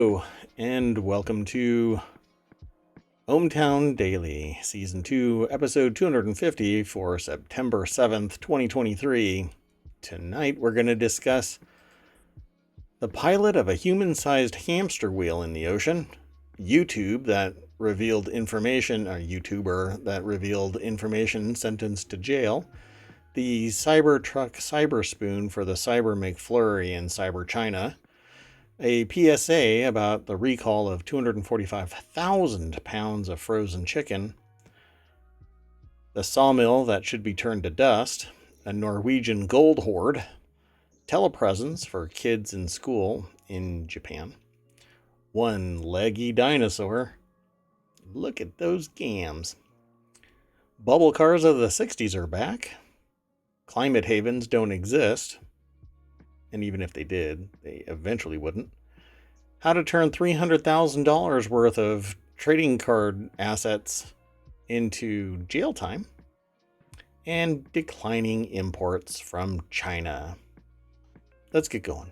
Hello, and welcome to ohmTown Daily, Season 2, Episode 250 for September 7th, 2023. Tonight we're going to discuss the pilot of a human-sized hamster wheel in the ocean, YouTuber that revealed information sentenced to jail, the Cybertruck CyberSpoon for the Cyber McFlurry in CyberChina, a PSA about the recall of 245,000 pounds of frozen chicken, the sawmill that should be turned to dust, a Norwegian gold hoard, telepresence for kids in school in Japan, one leggy dinosaur, look at those gams, bubble cars of the 60s are back, climate havens don't exist, and even if they did, they eventually wouldn't. How to turn $300,000 worth of trading card assets into jail time. And declining imports from China. Let's get going.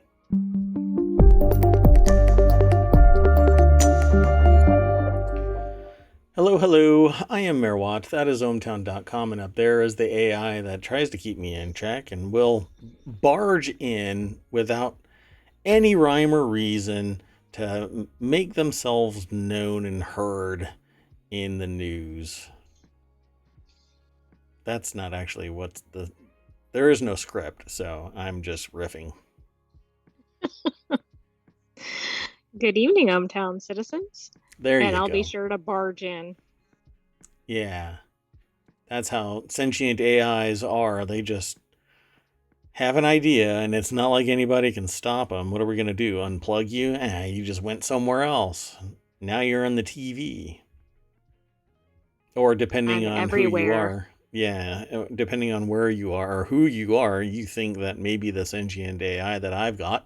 Hello, I am Merwat. That is ohmTown.com, and up there is the AI that tries to keep me in check and will barge in without any rhyme or reason to make themselves known and heard in the news. That's not actually there is no script, so I'm just riffing. Good evening, ohmTown citizens. There you go. And I'll be sure to barge in. Yeah. That's how sentient AIs are. They just have an idea, and it's not like anybody can stop them. What are we going to do? Unplug you? You just went somewhere else. Now you're on the TV. Or depending on everywhere. Who you are. Yeah, depending on where you are or who you are, you think that maybe the sentient AI that I've got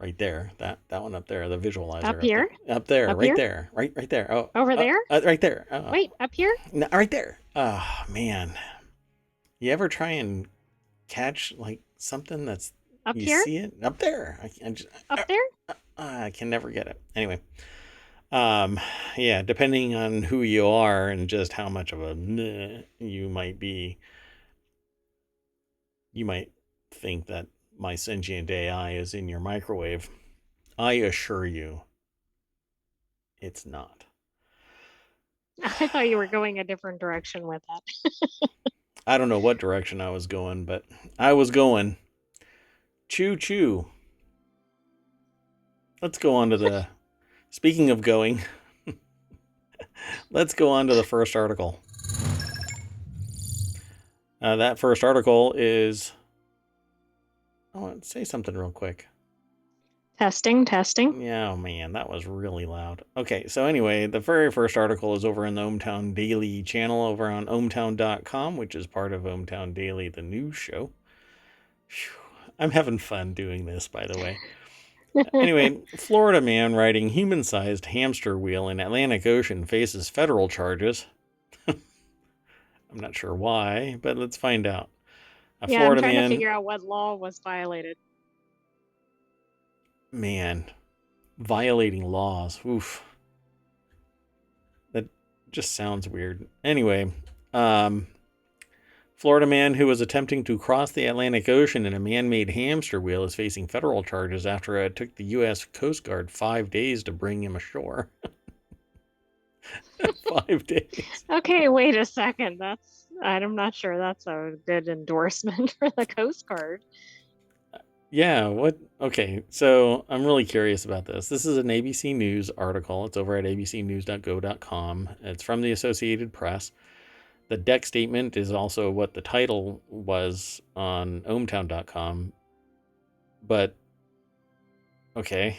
right there, that one up there, the visualizer up here, up there, up right here? there, right there. Oh, over there, right there. Wait, up here? No, right there. Oh man, you ever try and catch like something that's up you here? See it up there? Up there? I can never get it. Anyway. Yeah, depending on who you are and just how much of a you might be, you might think that my sentient AI is in your microwave. I assure you, it's not. I thought you were going a different direction with that. I don't know what direction I was going, but I was going. Choo choo. Let's go on to the... Speaking of going, let's go on to the first article. That first article is... Oh, say something real quick. Testing. Yeah, oh man, that was really loud. Okay, so anyway, the very first article is over in the ohmTown Daily channel over on ohmTown.com, which is part of ohmTown Daily, the news show. Whew, I'm having fun doing this, by the way. Anyway, Florida man riding human-sized hamster wheel in Atlantic Ocean faces federal charges. I'm not sure why, but let's find out. Florida I'm trying to figure out what law was violated. Man, violating laws. Oof. That just sounds weird. Anyway, Florida man who was attempting to cross the Atlantic Ocean in a man-made hamster wheel is facing federal charges after it took the U.S. Coast Guard 5 days to bring him ashore. 5 days. Okay, wait a second. I'm not sure that's a good endorsement for the Coast Guard. Yeah, what? Okay, so I'm really curious about this. This is an ABC News article. It's over at abcnews.go.com. It's from the Associated Press. The deck statement is also what the title was on ohmTown.com. But, okay.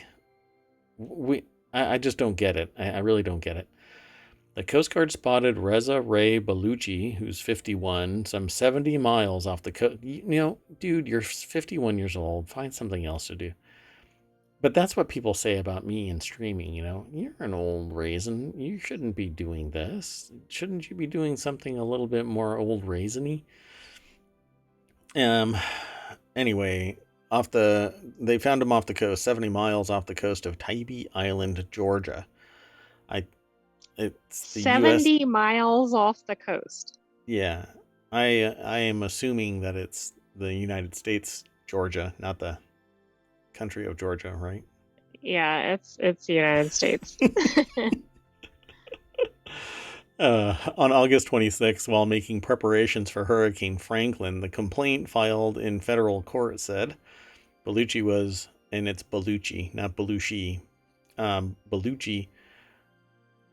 I just don't get it. I really don't get it. The Coast Guard spotted Reza Ray Baluchi, who's 51, some 70 miles off the coast. You know, dude, you're 51 years old. Find something else to do. But that's what people say about me in streaming, you know. You're an old raisin. You shouldn't be doing this. Shouldn't you be doing something a little bit more old raisin-y? Anyway, They found him off the coast, 70 miles off the coast of Tybee Island, Georgia. I it's the U.S. 70 miles off the coast. Yeah, I am assuming that it's the United States, Georgia, not the country of Georgia, right? Yeah, it's the United States. On August 26, while making preparations for Hurricane Franklin, the complaint filed in federal court said Bellucci was, and it's Bellucci, not Belushi. Bellucci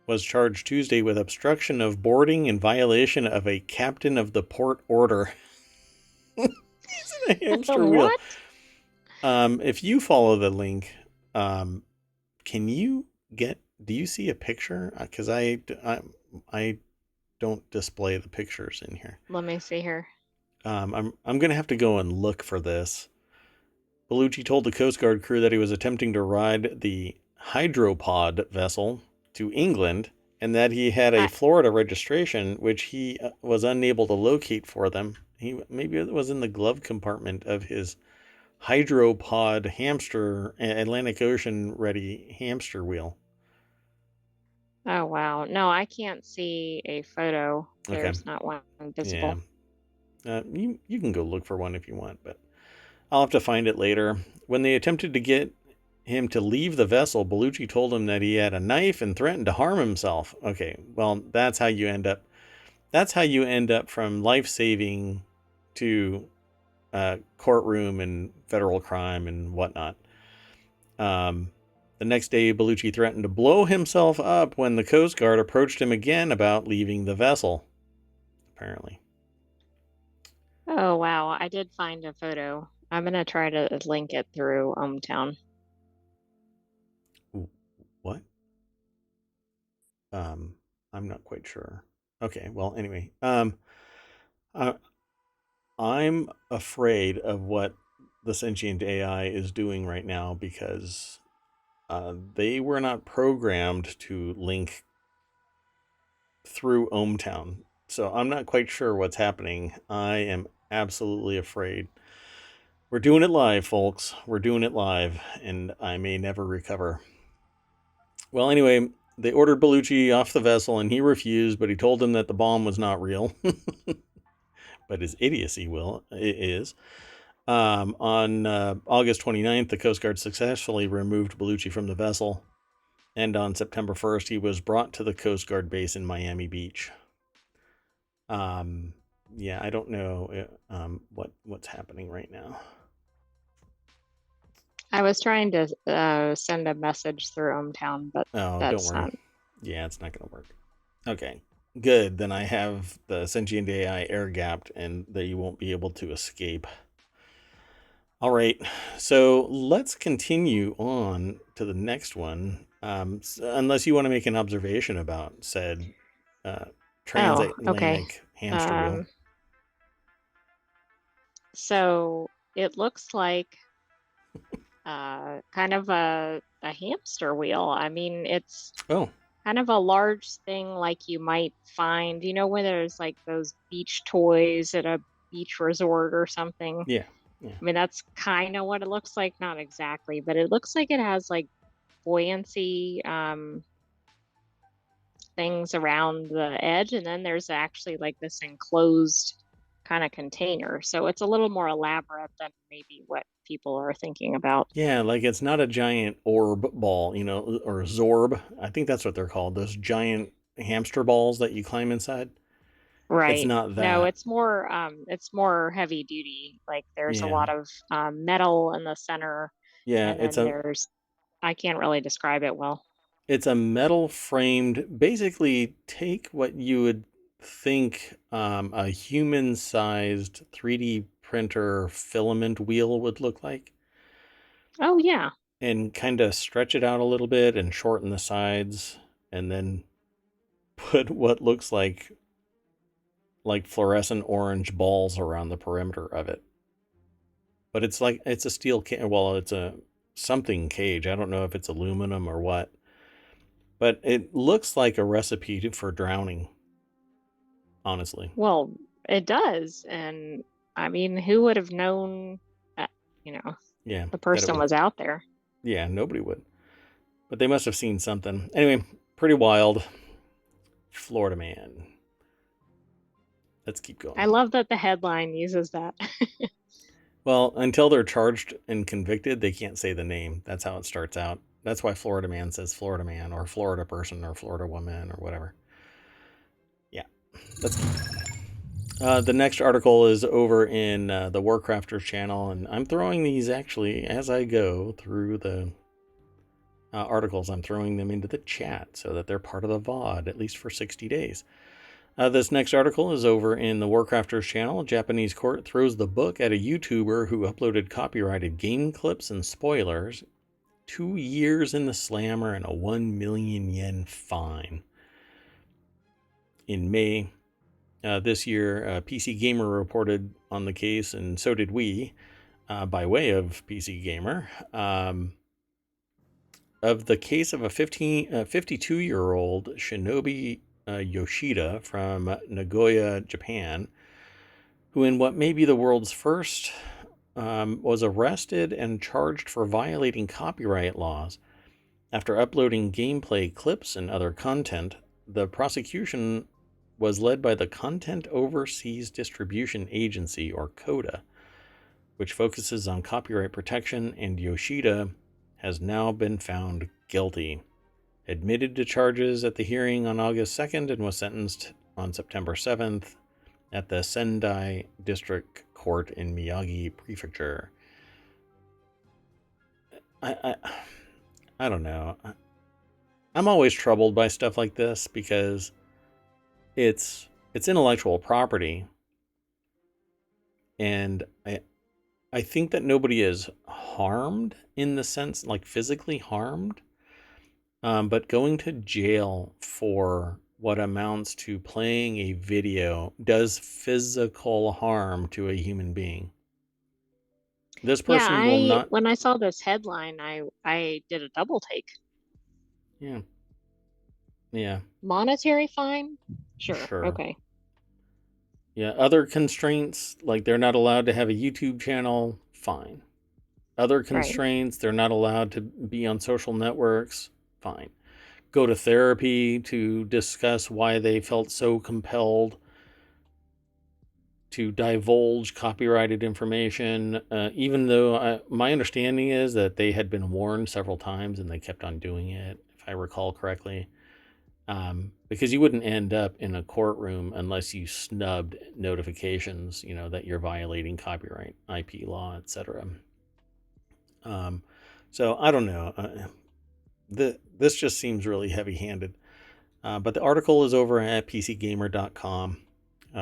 was charged Tuesday with obstruction of boarding in violation of a captain of the port order. He's in a hamster wheel. What? If you follow the link, can you do you see a picture? Because I don't display the pictures in here. Let me see here. I'm gonna have to go and look for this. Bellucci told the Coast Guard crew that he was attempting to ride the hydropod vessel to England and that he had a I, Florida registration, which he was unable to locate for them. Maybe it was in the glove compartment of his hydropod hamster, Atlantic Ocean ready hamster wheel. oh wow. No, I can't see a photo. Okay. There's not one Yeah. visible. You can go look for one if you want, but I'll have to find it later. When they attempted to get him to leave the vessel, Bellucci told him that he had a knife and threatened to harm himself. Okay, well, that's how you end up. That's how you end up from life-saving to courtroom and federal crime and whatnot. The next day, Bellucci threatened to blow himself up when the Coast Guard approached him again about leaving the vessel. Apparently. Oh wow, I did find a photo. I'm gonna try to link it through ohmTown. What? I'm not quite sure. Okay, well, anyway, I'm afraid of what the sentient AI is doing right now because they were not programmed to link through ohmTown. So I'm not quite sure what's happening. I am absolutely afraid. We're doing it live, folks. We're doing it live, and I may never recover. Well, anyway, they ordered Bellucci off the vessel, and he refused, but he told them that the bomb was not real. But his idiocy is. On August 29th, the Coast Guard successfully removed Bellucci from the vessel, and on September 1st, he was brought to the Coast Guard base in Miami Beach. Yeah, I don't know what's happening right now. I was trying to send a message through ohmTown, but Oh, don't that's worry. not. Yeah, it's not going to work. Okay, good. Then I have the sentient AI air gapped, and that you won't be able to escape. All right, so let's continue on to the next one. Unless you want to make an observation about said Oh, okay. transatlantic hamster wheel. So it looks like kind of a hamster wheel. I mean, it's Oh, kind of a large thing like you might find, when there's like those beach toys at a beach resort or something. yeah. I mean, that's kind of what it looks like. Not exactly, but it looks like it has like buoyancy things around the edge, and then there's actually like this enclosed kind of container. So it's a little more elaborate than maybe what people are thinking about. Yeah, like it's not a giant orb ball, or zorb. I think that's what they're called. Those giant hamster balls that you climb inside. It's Right. not No, that. it's more heavy duty. Like there's a Yeah. lot of metal in the center, Yeah, and then I can't really describe it well. it's a metal framed, basically take what you would think a human sized 3D printer filament wheel would look like Oh yeah. and kind of stretch it out a little bit and shorten the sides and then put what looks like fluorescent orange balls around the perimeter of it. But it's a steel well, it's a something cage. I don't know if it's aluminum or what. But it looks like a recipe for drowning, honestly. Well, it does. And I mean, who would have known? Yeah, the that it person was. was out there. Yeah, nobody would. But they must have seen something. Anyway, pretty wild. Florida man. Let's keep I going. love that the headline uses that. Well, until they're charged and convicted, they can't say the name. That's how it starts out. That's why Florida man says Florida man or Florida person or Florida woman or whatever. Yeah, let's keep going. The next article is over in the Warcrafters channel, and I'm throwing these actually as I go through the articles. I'm throwing them into the chat so that they're part of the VOD, at least for 60 days. This next article is over in the Warcrafters channel. A Japanese court throws the book at a YouTuber who uploaded copyrighted game clips and spoilers. 2 years in the slammer and a 1 million yen fine. In May this year, PC Gamer reported on the case, and so did we, by way of PC Gamer, of the case of a 52-year-old Shinobi Yoshida from Nagoya, Japan, who in what may be the world's first was arrested and charged for violating copyright laws. After uploading gameplay clips and other content, the prosecution was led by the Content Overseas Distribution Agency, or CODA, which focuses on copyright protection, and Yoshida has now been found guilty. Admitted to charges at the hearing on August 2nd and was sentenced on September 7th at the Sendai District Court in Miyagi Prefecture. I don't know. I'm always troubled by stuff like this because it's intellectual property, and I think that nobody is harmed in the sense like physically harmed, but going to jail for what amounts to playing a video does physical harm to a human being. This person will not. When I saw this headline, I did a double take. Yeah. Monetary fine? Sure. Okay. Yeah, other constraints, like they're not allowed to have a YouTube channel, fine. Other constraints, they're not allowed to be on social networks, fine. Go to therapy to discuss why they felt so compelled to divulge copyrighted information, even though my understanding is that they had been warned several times and they kept on doing it, if I recall correctly. Because you wouldn't end up in a courtroom unless you snubbed notifications, that you're violating copyright, IP law, etc. So I don't know. This just seems really heavy-handed. But the article is over at pcgamer.com.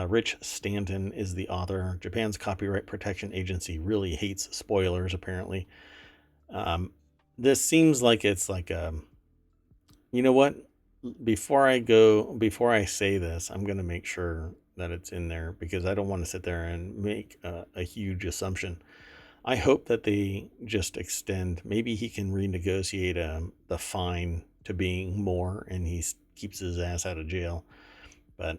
Rich Stanton is the author. Japan's Copyright Protection Agency really hates spoilers, apparently. This seems like it's like you know what? Before I say this, I'm going to make sure that it's in there because I don't want to sit there and make a huge assumption. I hope that they just extend. Maybe he can renegotiate the fine to being more, and he keeps his ass out of jail. But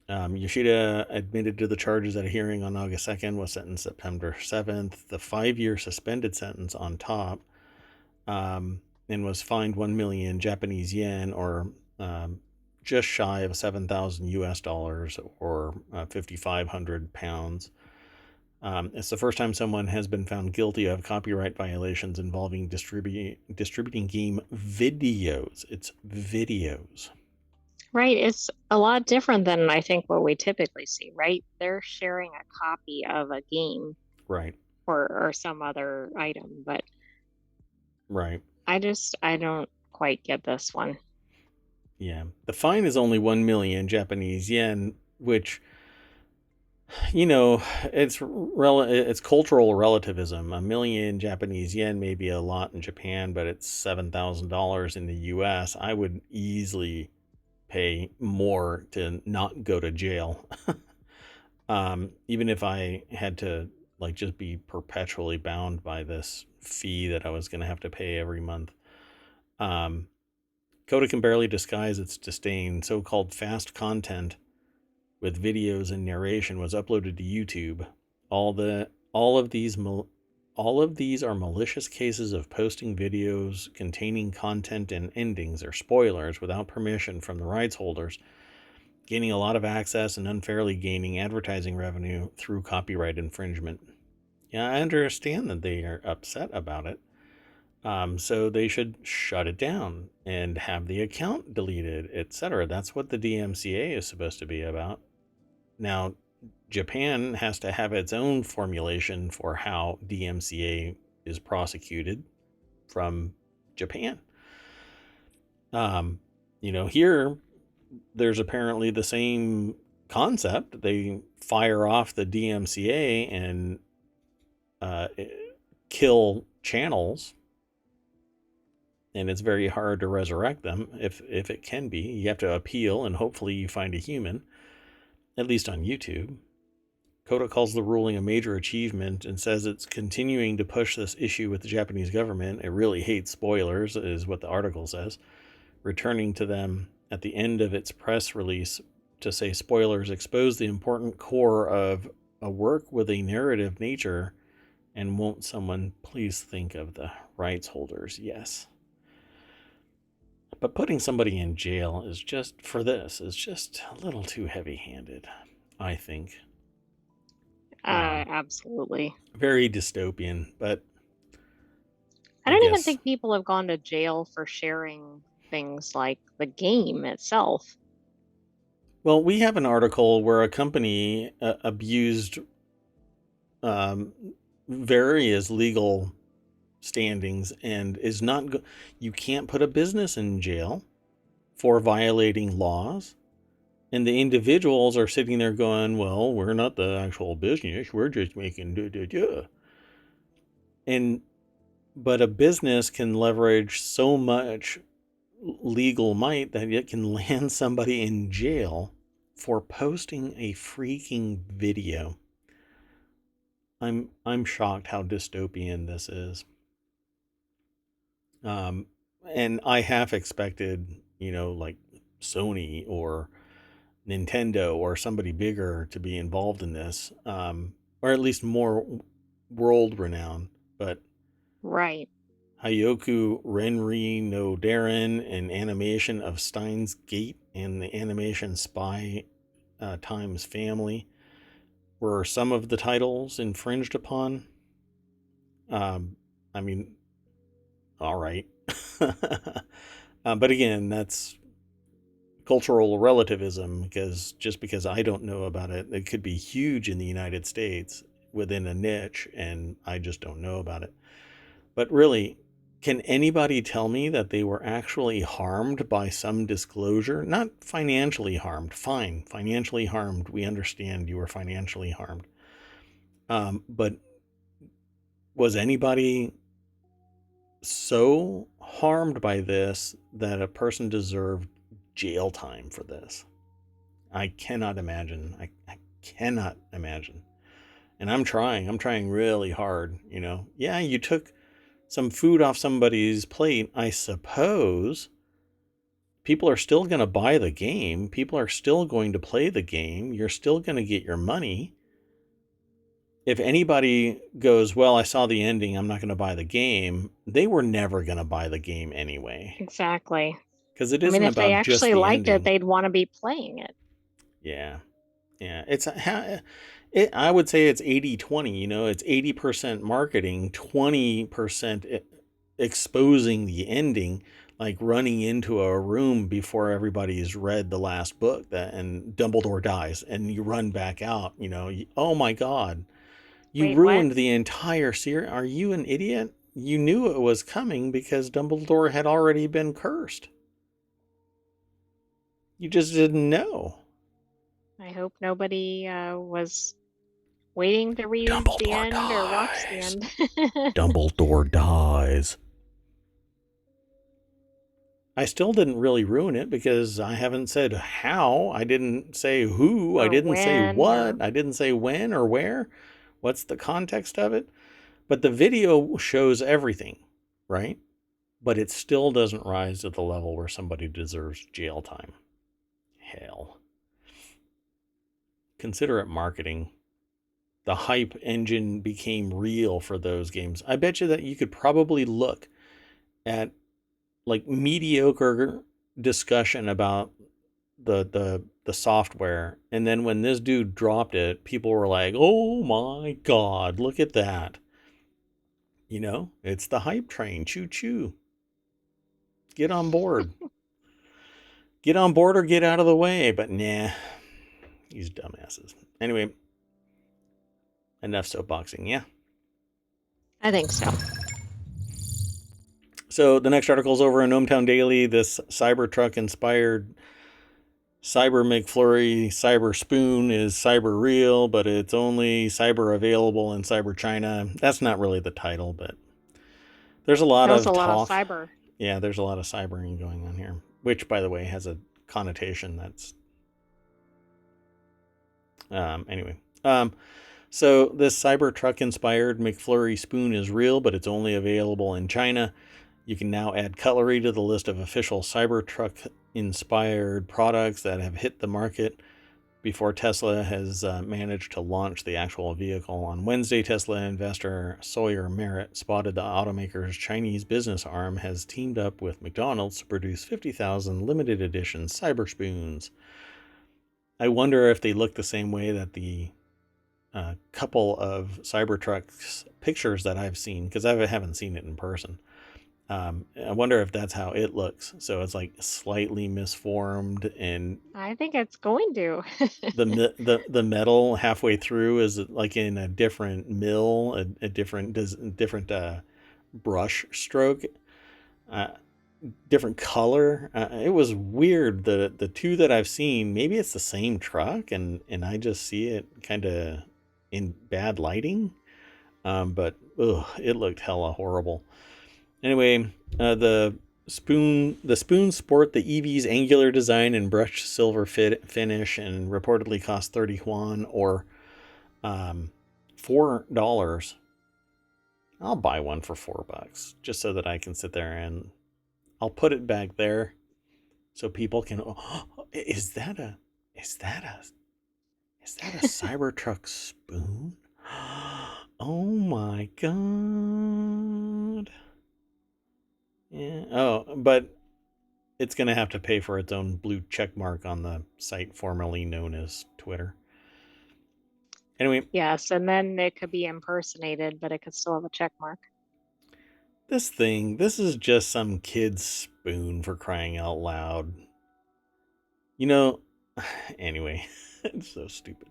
Yoshida admitted to the charges at a hearing on August 2nd, was sentenced September 7th. The 5-year suspended sentence on top, and was fined 1 million Japanese yen, or just shy of 7,000 US dollars, or 5,500 pounds. It's the first time someone has been found guilty of copyright violations involving distributing game videos. It's videos. Right. It's a lot different than I think what we typically see, right? They're sharing a copy of a game. Right. Or some other item, but right. I don't quite get this one. Yeah. The fine is only 1 million Japanese yen, which, it's cultural relativism. 1 million Japanese yen may be a lot in Japan, but it's $7,000 in the US. I would easily pay more to not go to jail. Even if I had to just be perpetually bound by this fee that I was going to have to pay every month. Coda can barely disguise its disdain. So-called fast content with videos and narration was uploaded to YouTube. All of these All of these are malicious cases of posting videos containing content and endings or spoilers without permission from the rights holders, gaining a lot of access and unfairly gaining advertising revenue through copyright infringement. Yeah, I understand that they are upset about it. So they should shut it down and have the account deleted, etc. That's what the DMCA is supposed to be about. Now, Japan has to have its own formulation for how DMCA is prosecuted from Japan. Here there's apparently the same concept. They fire off the DMCA and kill channels, and it's very hard to resurrect them if it can be. You have to appeal, and hopefully you find a human, at least on YouTube. Koda calls the ruling a major achievement and says it's continuing to push this issue with the Japanese government. It really hates spoilers, is what the article says, returning to them at the end of its press release to say spoilers expose the important core of a work with a narrative nature, and won't someone please think of the rights holders? Yes. But putting somebody in jail is just a little too heavy-handed, I think. Absolutely. Very dystopian, but I don't even think people have gone to jail for sharing things like the game itself. Well, we have an article where a company abused various legal standings and is not you can't put a business in jail for violating laws, and the individuals are sitting there going, well, we're not the actual business, we're just making but a business can leverage so much legal might that it can land somebody in jail for posting a freaking video. I'm shocked how dystopian this is. And I half expected, like Sony or Nintendo or somebody bigger to be involved in this, or at least more world renowned. But right, Hayoku Renri no Darren, an animation of Steins Gate and the animation Spy Times Family were some of the titles infringed upon. I mean, all right. But again, that's cultural relativism, because just because I don't know about it, it could be huge in the United States within a niche, and I just don't know about it. But really, can anybody tell me that they were actually harmed by some disclosure? Not financially harmed. Fine, financially harmed. We understand you were financially harmed. But was anybody so harmed by this that a person deserved jail time for this? I cannot imagine. I cannot imagine. And I'm trying really hard, Yeah, you took some food off somebody's plate, I suppose. People are still going to buy the game. People are still going to play the game. You're still going to get your money. If anybody goes, well, I saw the ending, I'm not going to buy the game, they were never going to buy the game anyway. Exactly. Because it isn't about just the ending. If they actually liked it, they'd want to be playing it. Yeah. I would say it's 80-20, it's 80% marketing, 20% exposing the ending, like running into a room before everybody's read the last book and Dumbledore dies and you run back out, oh my God, you ruined the entire series. Are you an idiot? You knew it was coming because Dumbledore had already been cursed. You just didn't know. I hope nobody was waiting to read the end or watch the end. Dumbledore dies. I still didn't really ruin it because I haven't said how. I didn't say who. I didn't say what. I didn't say when or where. What's the context of it? But the video shows everything, right? But it still doesn't rise to the level where somebody deserves jail time. Hell. Consider it marketing. the hype engine became real for those games. I bet you that you could probably look at like mediocre discussion about the software, and then when this dude dropped it, people were like, "Oh my god, look at that." It's the hype train. Choo choo. Get on board. Get on board or get out of the way. But nah, these dumbasses. Anyway, enough soapboxing, yeah? I think so. So the next article is over in ohmTown Daily. This Cybertruck inspired Cyber McFlurry CyberSpoon is cyber real, but it's only cyber available in CyberChina. That's not really the title, but there's a lot There's of a lot of talk. cyber. Yeah, there's a lot of cybering going on here, which, by the way, has a connotation that's... Anyway. So this Cybertruck-inspired McFlurry spoon is real, but it's only available in China. You can now add cutlery to the list of official Cybertruck-inspired products that have hit the market before Tesla has managed to launch the actual vehicle. On Wednesday, Tesla investor Sawyer Merritt spotted the automaker's Chinese business arm has teamed up with McDonald's to produce 50,000 limited edition CyberSpoons. I wonder if they look the same way that the couple of Cybertruck's pictures that I've seen, because I haven't seen it in person. I wonder if that's how it looks. So it's like slightly misformed, and I think it's going to. the metal halfway through is like in a different mill, a different brush stroke, different color. It was weird. The two that I've seen, maybe it's the same truck, and I just see it kind of in bad lighting. But it looked hella horrible. Anyway, the spoons sport the EV's angular design and brushed silver finish, and reportedly cost 30 yuan or $4. I'll buy one for $4 just so that I can sit there, and I'll put it back there so people can. Oh, is that a Cybertruck spoon? Oh my god. Yeah. Oh, but it's going to have to pay for its own blue check mark on the site formerly known as Twitter. Anyway. Yes, and then it could be impersonated, but it could still have a check mark. This is just some kid's spoon, for crying out loud. Anyway, it's so stupid.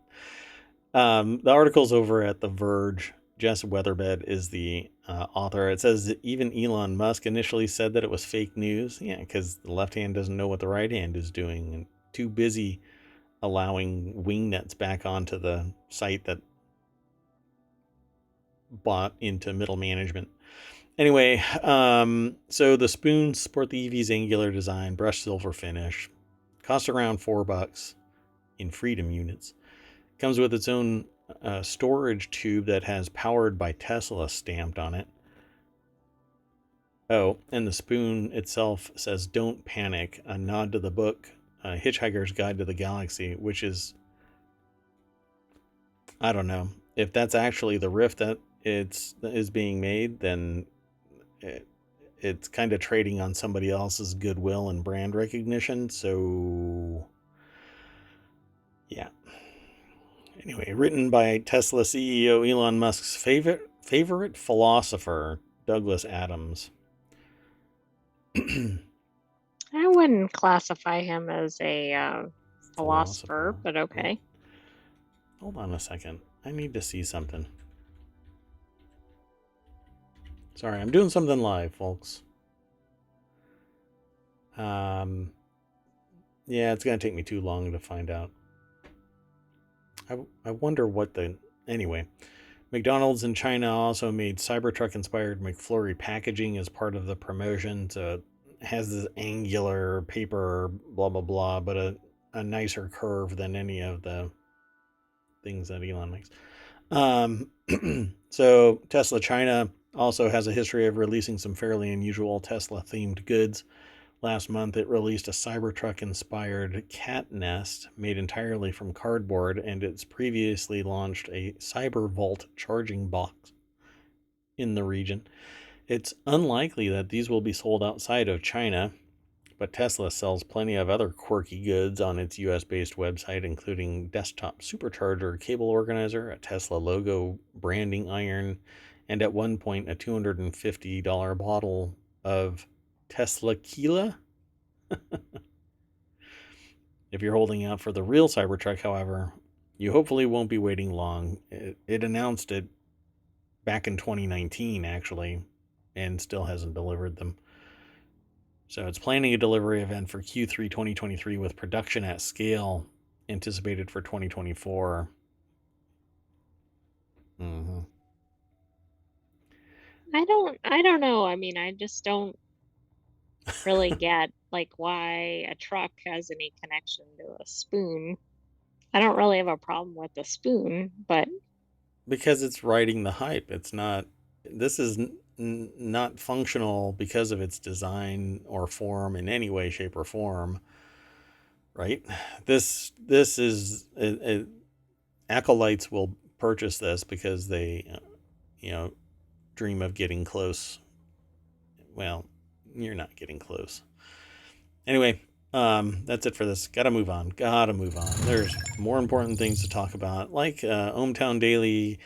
The article's over at The Verge. Jess Weatherbed is the author. It says that even Elon Musk initially said that it was fake news. Yeah, because the left hand doesn't know what the right hand is doing, and too busy allowing wingnets back onto the site that bought into middle management. Anyway, so the spoons sport the EV's angular design, brushed silver finish, cost around $4 in Freedom units. Comes with its own storage tube that has "Powered by Tesla" stamped on it. Oh, and the spoon itself says "Don't panic," a nod to the book Hitchhiker's Guide to the Galaxy, which is, I don't know, if that's actually the riff that is being made, then it's kind of trading on somebody else's goodwill and brand recognition. So yeah. Anyway, written by Tesla CEO Elon Musk's favorite philosopher, Douglas Adams. I wouldn't classify him as a philosopher, but okay. Hold on a second. I need to see something. Sorry, I'm doing something live, folks. Yeah, it's going to take me too long to find out. I wonder what Anyway, McDonald's in China also made Cybertruck-inspired McFlurry packaging as part of the promotion. So it has this angular paper, blah, blah, blah, but a nicer curve than any of the things that Elon makes. So Tesla China also has a history of releasing some fairly unusual Tesla-themed goods. Last month, it released a Cybertruck-inspired cat nest made entirely from cardboard, and it's previously launched a Cyber Vault charging box in the region. It's unlikely that these will be sold outside of China, but Tesla sells plenty of other quirky goods on its US-based website, including desktop supercharger cable organizer, a Tesla logo branding iron, and at one point a $250 bottle of Tesla Tequila. If you're holding out for the real Cybertruck, however, you hopefully won't be waiting long. It announced it back in 2019, actually, and still hasn't delivered them. So it's planning a delivery event for Q3 2023 with production at scale anticipated for 2024. Mm-hmm. I don't know. I mean, I just don't really get like why a truck has any connection to a spoon. I don't really have a problem with the spoon, but Because it's riding the hype. It's not. This is not functional because of its design or form in any way, shape, or form. Right? This is acolytes will purchase this because they, dream of getting close. Well, you're not getting close. Anyway, that's it for this. Gotta move on. There's more important things to talk about, like ohmTown Daily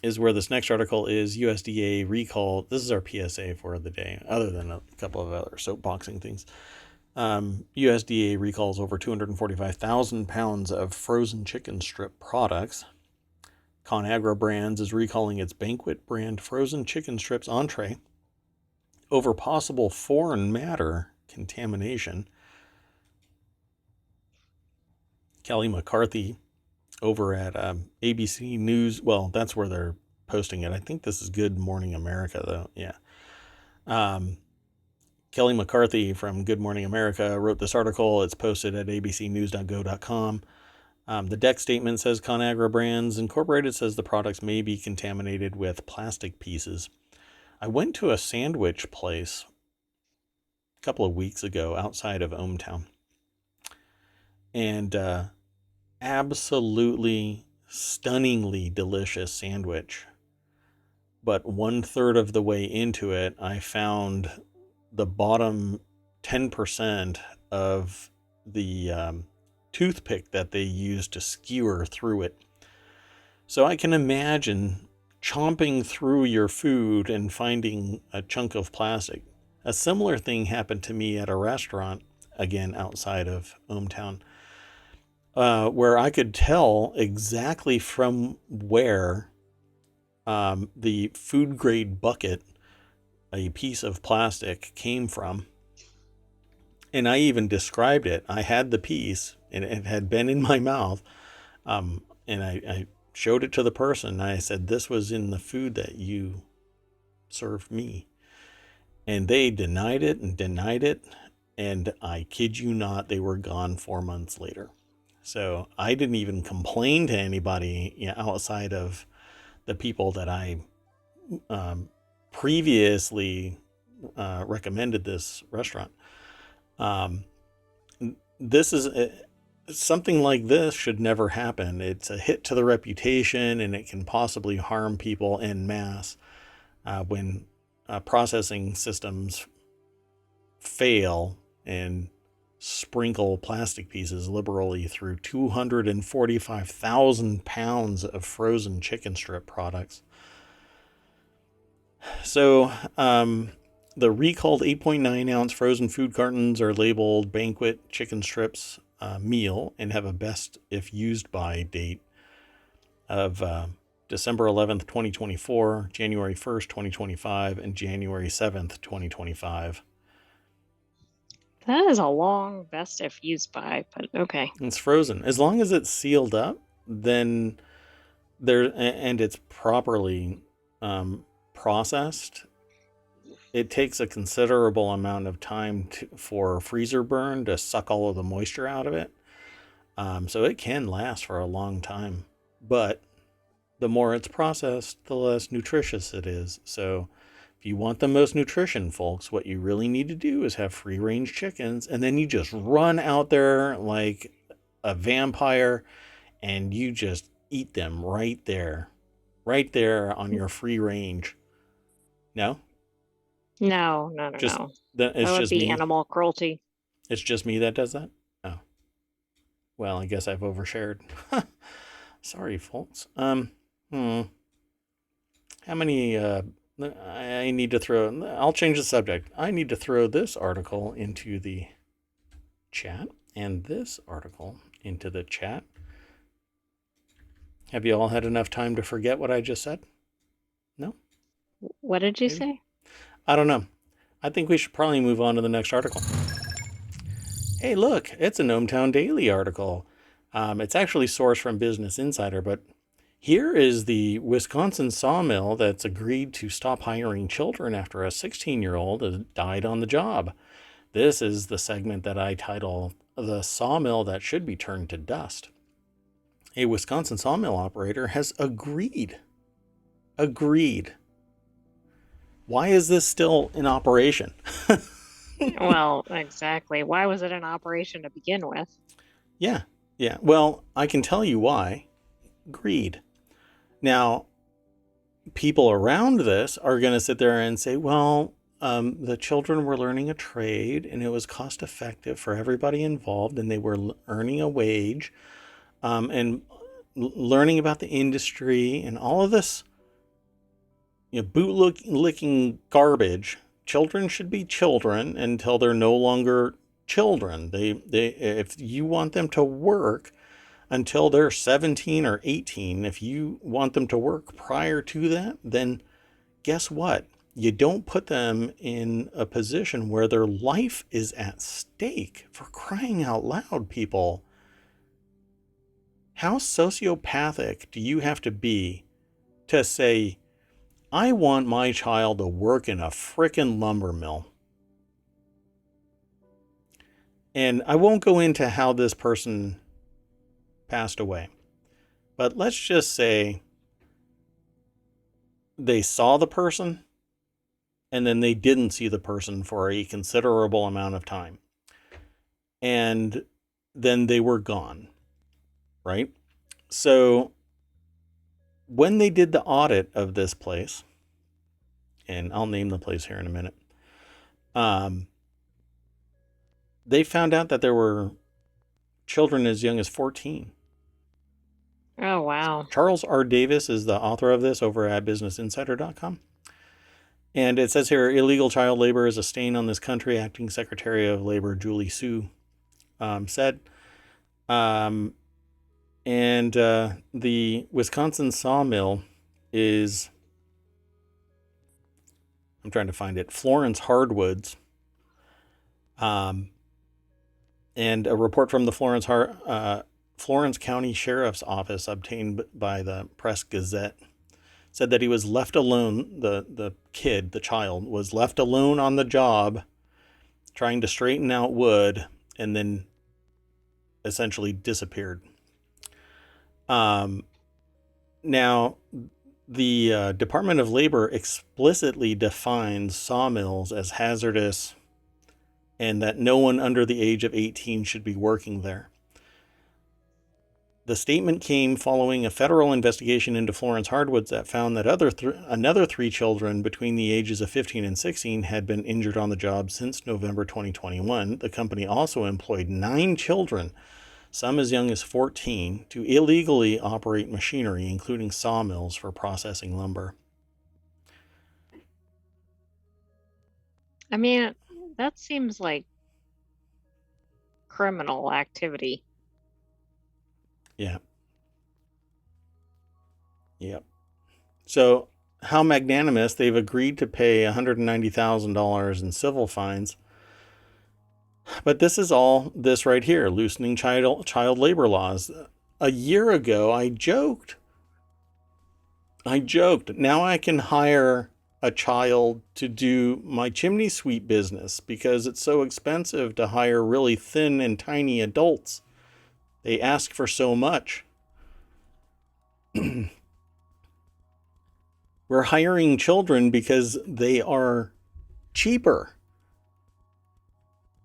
is where this next article is. USDA recall. This is our PSA for the day, other than a couple of other soapboxing things. USDA recalls over 245,000 pounds of frozen chicken strip products. ConAgra Brands is recalling its Banquet brand frozen chicken strips entree over possible foreign matter contamination. Kelly McCarthy over at ABC News. Well, that's where they're posting it. I think this is Good Morning America, though. Yeah. Kelly McCarthy from Good Morning America wrote this article. It's posted at abcnews.go.com. The deck statement says ConAgra Brands Incorporated says the products may be contaminated with plastic pieces. I went to a sandwich place a couple of weeks ago outside of ohmTown, and absolutely stunningly delicious sandwich. But 1/3 of the way into it, I found the bottom 10% of the toothpick that they used to skewer through it. So I can imagine chomping through your food and finding a chunk of plastic. A similar thing happened to me at a restaurant, again outside of ohmTown, where I could tell exactly from where the food grade bucket, a piece of plastic, came from. And I even described it. I had the piece and it had been in my mouth. And I showed it to the person. I said, this was in the food that you served me. And they denied it and denied it. And I kid you not, they were gone 4 months later. So I didn't even complain to anybody outside of the people that I previously recommended this restaurant. This is something like this should never happen. It's a hit to the reputation, and it can possibly harm people en masse when processing systems fail and sprinkle plastic pieces liberally through 245,000 pounds of frozen chicken strip products. So, the recalled 8.9 ounce frozen food cartons are labeled Banquet chicken strips meal and have a best if used by date of December 11th, 2024, January 1st, 2025, and January 7th, 2025. that is a long best if used by, but okay. It's frozen. As long as it's sealed up, then and it's properly processed, it takes a considerable amount of time for freezer burn to suck all of the moisture out of it. So it can last for a long time, but the more it's processed, the less nutritious it is. So if If you want the most nutrition, folks, what you really need to do is have free-range chickens, and then you just run out there like a vampire, and you just eat them right there on your free range. No? No, no, no, Just no. that That it's would just be me. animal cruelty. It's just me that does that? Oh. Well, I guess I've overshared. Sorry, folks. How many I need to throw I'll change the subject. I need to throw this article into the chat and this article into the chat. Have you all had enough time to forget what I just said? No? What did you say? I don't know. I think we should probably move on to the next article. Hey, look, it's an ohmTown Daily article. It's actually sourced from Business Insider, but here is the Wisconsin sawmill that's agreed to stop hiring children after a 16-year-old died on the job. This is the segment that I title The Sawmill That Should Be Turned to Dust. A Wisconsin sawmill operator has agreed. Why is this still in operation? Well, exactly. Why was it an operation to begin with? Yeah. Well, I can tell you why. Greed. Now, people around this are going to sit there and say, well, the children were learning a trade and it was cost effective for everybody involved and they were earning a wage and learning about the industry and all of this, boot-licking garbage. Children should be children until they're no longer children. They if you want them to work until they're 17 or 18, if you want them to work prior to that, then guess what? You don't put them in a position where their life is at stake. For crying out loud, people. How sociopathic do you have to be to say, I want my child to work in a frickin' lumber mill? And I won't go into how this person passed away, but let's just say they saw the person and then they didn't see the person for a considerable amount of time. And then they were gone, right? So when they did the audit of this place, and I'll name the place here in a minute, they found out that there were children as young as 14. Oh, wow. Charles R. Davis is the author of this over at businessinsider.com. And it says here, illegal child labor is a stain on this country, Acting Secretary of Labor Julie Su said. And the Wisconsin sawmill is, I'm trying to find it, Florence Hardwoods. And a report from the Florence County Sheriff's Office obtained by the Press Gazette said that he was left alone. The child, was left alone on the job trying to straighten out wood and then essentially disappeared. Now, the Department of Labor explicitly defines sawmills as hazardous and that no one under the age of 18 should be working there. The statement came following a federal investigation into Florence Hardwoods that found that another 3 children between the ages of 15 and 16 had been injured on the job since November 2021. The company also employed 9 children, some as young as 14, to illegally operate machinery, including sawmills for processing lumber. I mean, that seems like criminal activity. Yeah. Yep. So, how magnanimous, they've agreed to pay $190,000 in civil fines. But this is all this right here, loosening child labor laws. A year ago, I joked. Now I can hire a child to do my chimney sweep business because it's so expensive to hire really thin and tiny adults. They ask for so much. We're We're hiring children because they are cheaper.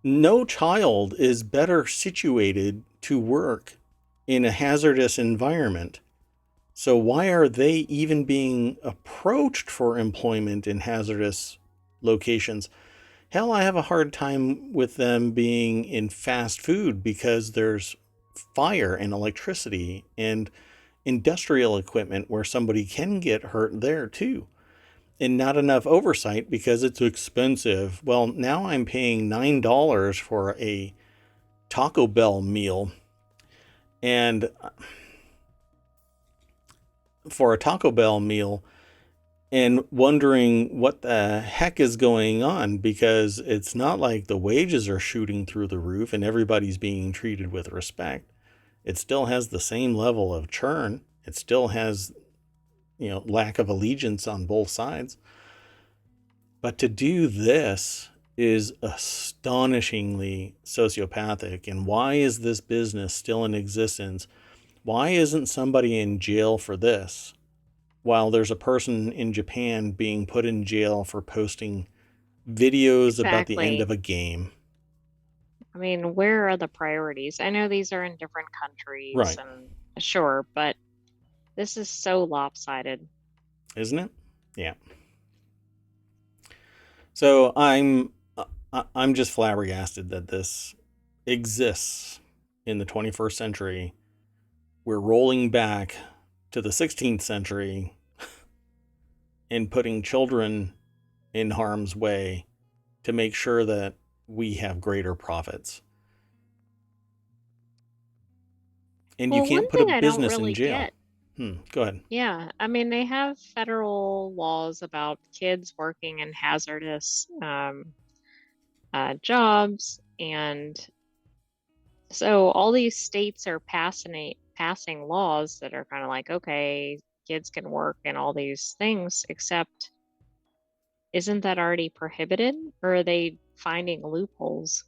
No child is better situated to work in a hazardous environment. So why are they even being approached for employment in hazardous locations? Hell, I have a hard time with them being in fast food because there's fire and electricity and industrial equipment where somebody can get hurt there too. And not enough oversight because it's expensive. Well, now I'm paying $9 for a Taco Bell meal. And for a Taco Bell meal, and wondering what the heck is going on, because it's not like the wages are shooting through the roof and everybody's being treated with respect. It still has the same level of churn. It still has, lack of allegiance on both sides. But to do this is astonishingly sociopathic. And why is this business still in existence? Why isn't somebody in jail for this? While there's a person in Japan being put in jail for posting videos about the end Exactly. of a game. I mean, where are the priorities? I know these are in different countries Right. and sure, but this is so lopsided. Isn't it? Yeah. So I'm just flabbergasted that this exists in the 21st century. We're rolling back to the 16th century and putting children in harm's way to make sure that we have greater profits. And you Well, can't one put a thing I don't business in really jail. get, Go ahead. yeah, I mean, they have federal laws about kids working in hazardous jobs, and so all these states are passing laws that are kind of like, okay, kids can work and all these things, except isn't that already prohibited, or are they finding loopholes?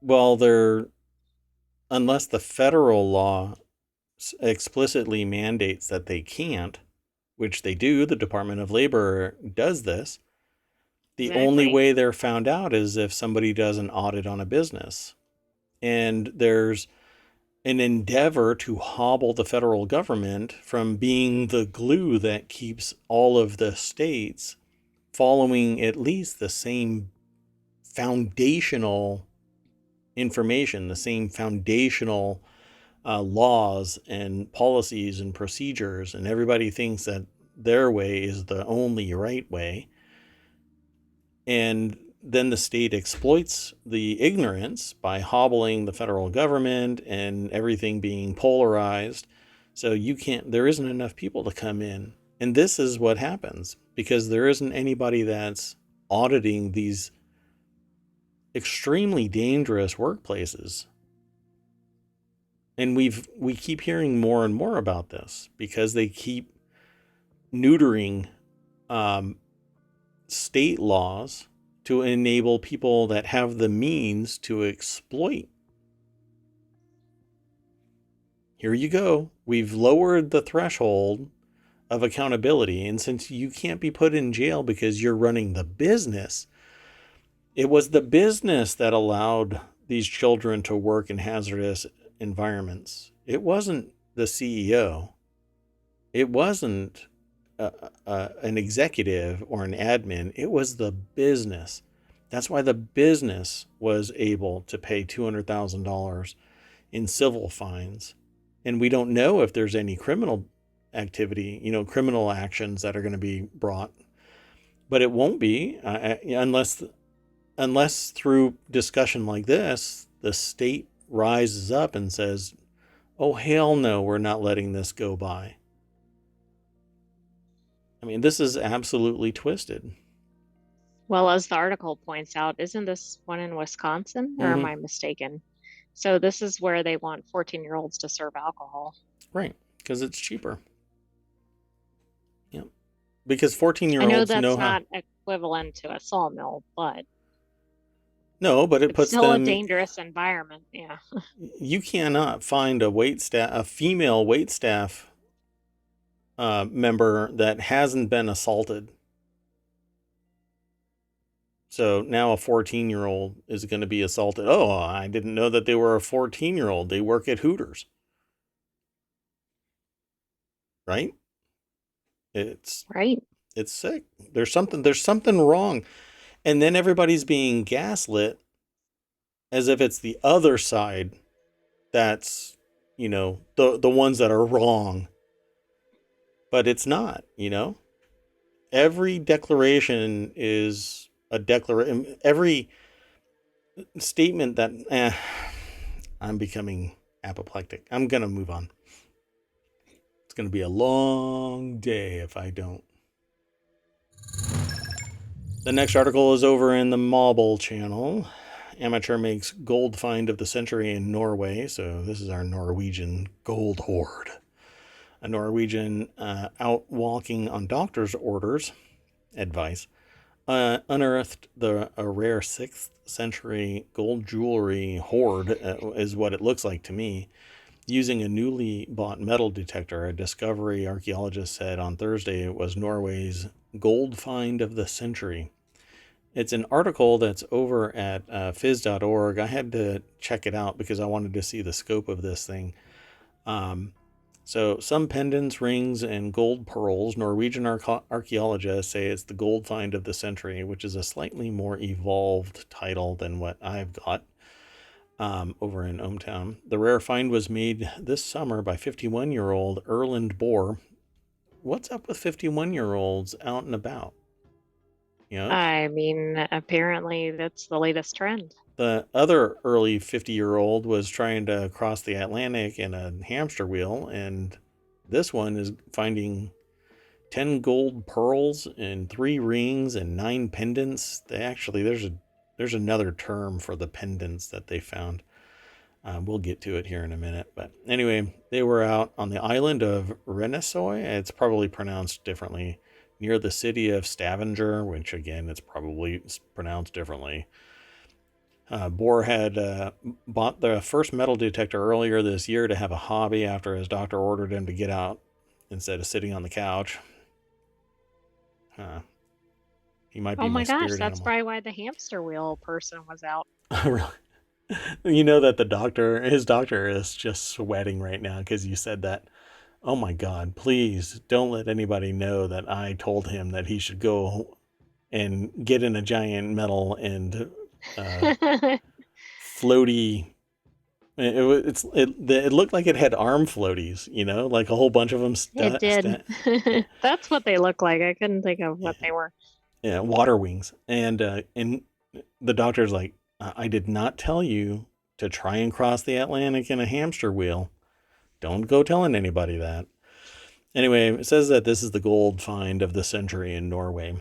Well, unless the federal law explicitly mandates that they can't, which they do, the Department of Labor does this, the only Exactly. way they're found out is if somebody does an audit on a business. And there's an endeavor to hobble the federal government from being the glue that keeps all of the states following at least the same foundational information, the same foundational laws and policies and procedures, and everybody thinks that their way is the only right way. And then the state exploits the ignorance by hobbling the federal government and everything being polarized. So there isn't enough people to come in. And this is what happens because there isn't anybody that's auditing these extremely dangerous workplaces. And we keep hearing more and more about this because they keep neutering state laws to enable people that have the means to exploit. Here you go. We've lowered the threshold of accountability. And since you can't be put in jail because you're running the business, it was the business that allowed these children to work in hazardous environments. It wasn't the CEO. It wasn't an executive or an admin. It was the business. That's why the business was able to pay $200,000 in civil fines. And we don't know if there's any criminal activity, criminal actions that are going to be brought. But it won't be unless through discussion like this, the state rises up and says, oh, hell no, we're not letting this go by. I mean, this is absolutely twisted. Well, as the article points out, isn't this one in Wisconsin, or am Mm-hmm. I mistaken? So this is where they want 14-year-olds to serve alcohol. Right, because it's cheaper. Yep. Because 14 year I know olds that's know how. not equivalent to a sawmill, but No, but it it's puts still a them. dangerous environment. Yeah. You cannot find a female wait staff member that hasn't been assaulted. So now a 14-year-old is going to be assaulted. Oh, I didn't know that they were a 14-year-old. They work at Hooters. Right? It's Right. it's sick. There's something wrong. And then everybody's being gaslit as if it's the other side that's, the ones that are wrong. But it's not, Every declaration is a declaration. Every statement that I'm becoming apoplectic. I'm going to move on. It's going to be a long day if I don't. The next article is over in the Mobile channel. Amateur makes gold find of the century in Norway. So this is our Norwegian gold hoard. A Norwegian out walking on doctor's orders, advice, unearthed a rare 6th century gold jewelry hoard, is what it looks like to me. Using a newly bought metal detector, a discovery archaeologist said on Thursday it was Norway's gold find of the century. It's an article that's over at phys.org. I had to check it out because I wanted to see the scope of this thing. So some pendants, rings, and gold pearls. Norwegian archaeologists say it's the gold find of the century, which is a slightly more evolved title than what I've got over in ohmTown. The rare find was made this summer by 51-year-old Erland Bohr. What's up with 51-year-olds out and about? I mean, apparently that's the latest trend. The other early 50-year-old was trying to cross the Atlantic in a hamster wheel, and this one is finding 10 gold pearls and 3 rings and 9 pendants. There's another term for the pendants that they found. We'll get to it here in a minute. But anyway, they were out on the island of Rennesoy. It's probably pronounced differently, near the city of Stavanger, which again, it's probably pronounced differently. Bohr had bought the first metal detector earlier this year to have a hobby after his doctor ordered him to get out instead of sitting on the couch. He might be Oh my my gosh, spirit that's animal. probably why the hamster wheel person was out. You know that his doctor is just sweating right now because you said that. Oh my God, please don't let anybody know that I told him that he should go and get in a giant metal and floaty. It looked like it had arm floaties, like a whole bunch of them. It did. That's what they look like. I couldn't think of what they were. Yeah, water wings, and the doctor's like, I did not tell you to try and cross the Atlantic in a hamster wheel. Don't go telling anybody that. Anyway, it says that this is the gold find of the century in Norway.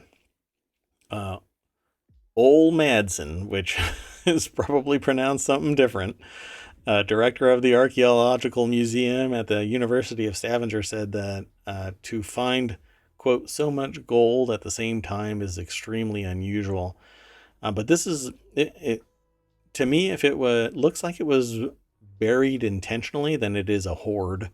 Ole Madsen, which is probably pronounced something different, director of the Archaeological Museum at the University of Stavanger, said that to find, quote, so much gold at the same time is extremely unusual. But this is, to me, if it looks like it was buried intentionally, then it is a hoard,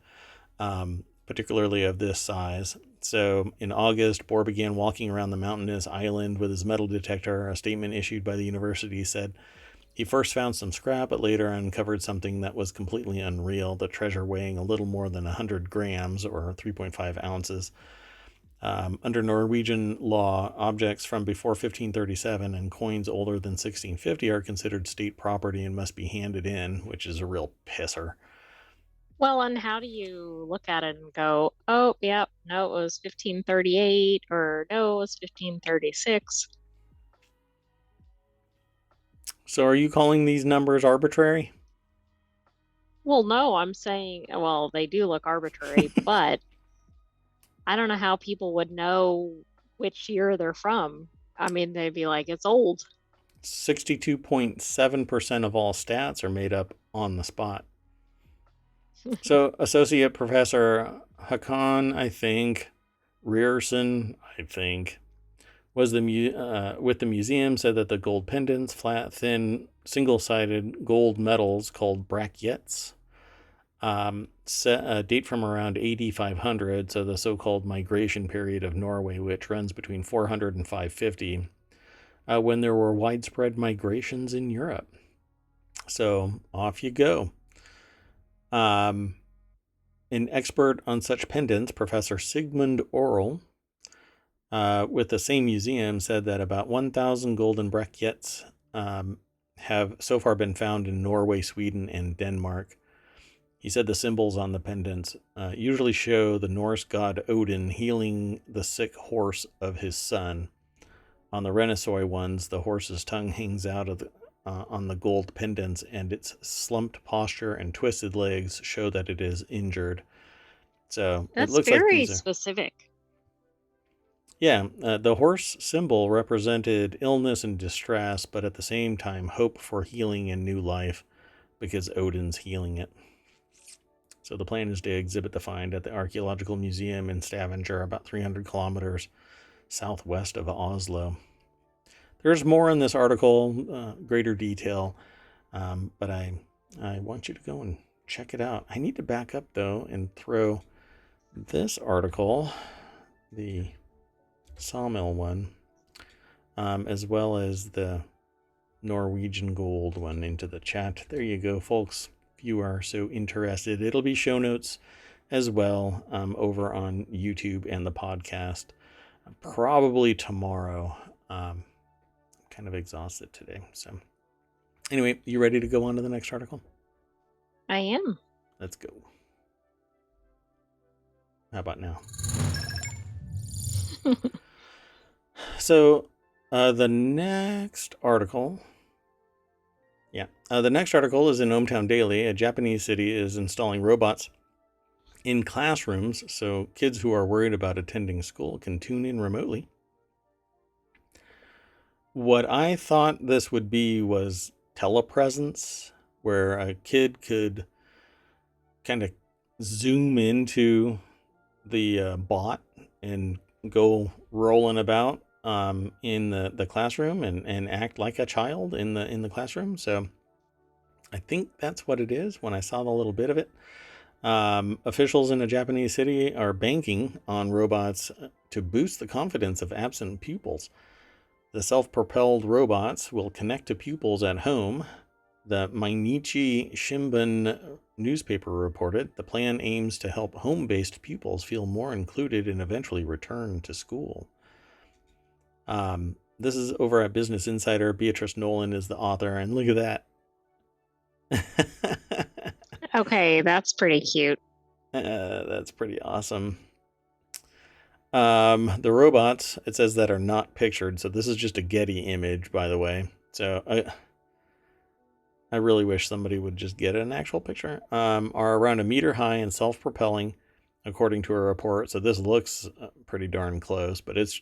particularly of this size. So in August, Bohr began walking around the mountainous island with his metal detector. A statement issued by the university said he first found some scrap, but later uncovered something that was completely unreal, the treasure weighing a little more than 100 grams or 3.5 ounces. Under Norwegian law, objects from before 1537 and coins older than 1650 are considered state property and must be handed in, which is a real pisser. Well, and how do you look at it and go, oh, yeah, no, it was 1538, or no, it was 1536? So are you calling these numbers arbitrary? Well, no, I'm saying, well, they do look arbitrary, but I don't know how people would know which year they're from. I mean, they'd be like, it's old. 62.7% of all stats are made up on the spot. So Associate Professor Hakan, I think, Rierson, I think, was with the museum, said that the gold pendants, flat, thin, single-sided gold medals called brackets, date from around AD 500, so the so-called migration period of Norway, which runs between 400 and 550, when there were widespread migrations in Europe. So off you go. An expert on such pendants, Professor Sigmund Orell, with the same museum, said that about 1,000 golden bracelets have so far been found in Norway, Sweden, and Denmark. He said the symbols on the pendants usually show the Norse god Odin healing the sick horse of his son. On the Renaissance ones, the horse's tongue hangs out of on the gold pendants, and its slumped posture and twisted legs show that it is injured. So That's it looks very like these are... specific. Yeah, the horse symbol represented illness and distress, but at the same time, hope for healing and new life, because Odin's healing it. So the plan is to exhibit the find at the Archaeological Museum in Stavanger, about 300 kilometers southwest of Oslo. There's more in this article, greater detail, but I want you to go and check it out. I need to back up, though, and throw this article, the Sawmill one, as well as the Norwegian gold one, into the chat. There you go, folks. If you are so interested, it'll be show notes as well over on YouTube and the podcast. Probably tomorrow. I'm kind of exhausted today. So anyway, you ready to go on to the next article? I am. Let's go. How about now? So the next article... the next article is in ohmTown Daily. A Japanese city is installing robots in classrooms so kids who are worried about attending school can tune in remotely. What I thought this would be was telepresence, where a kid could kind of zoom into the bot and go rolling about in the classroom and act like a child in the classroom. So I think that's what it is when I saw the little bit of it. Officials in a Japanese city are banking on robots to boost the confidence of absent pupils. The self-propelled robots will connect to pupils at home. The Mainichi Shimbun newspaper reported the plan aims to help home-based pupils feel more included and eventually return to school. This is over at Business Insider. Beatrice Nolan is the author, and look at that. Okay, that's pretty cute. That's pretty awesome. The robots, it says, that are not pictured. So this is just a Getty image, by the way. So I really wish somebody would just get an actual picture. Are around 1 meter high and self-propelling, according to a report. So this looks pretty darn close, but this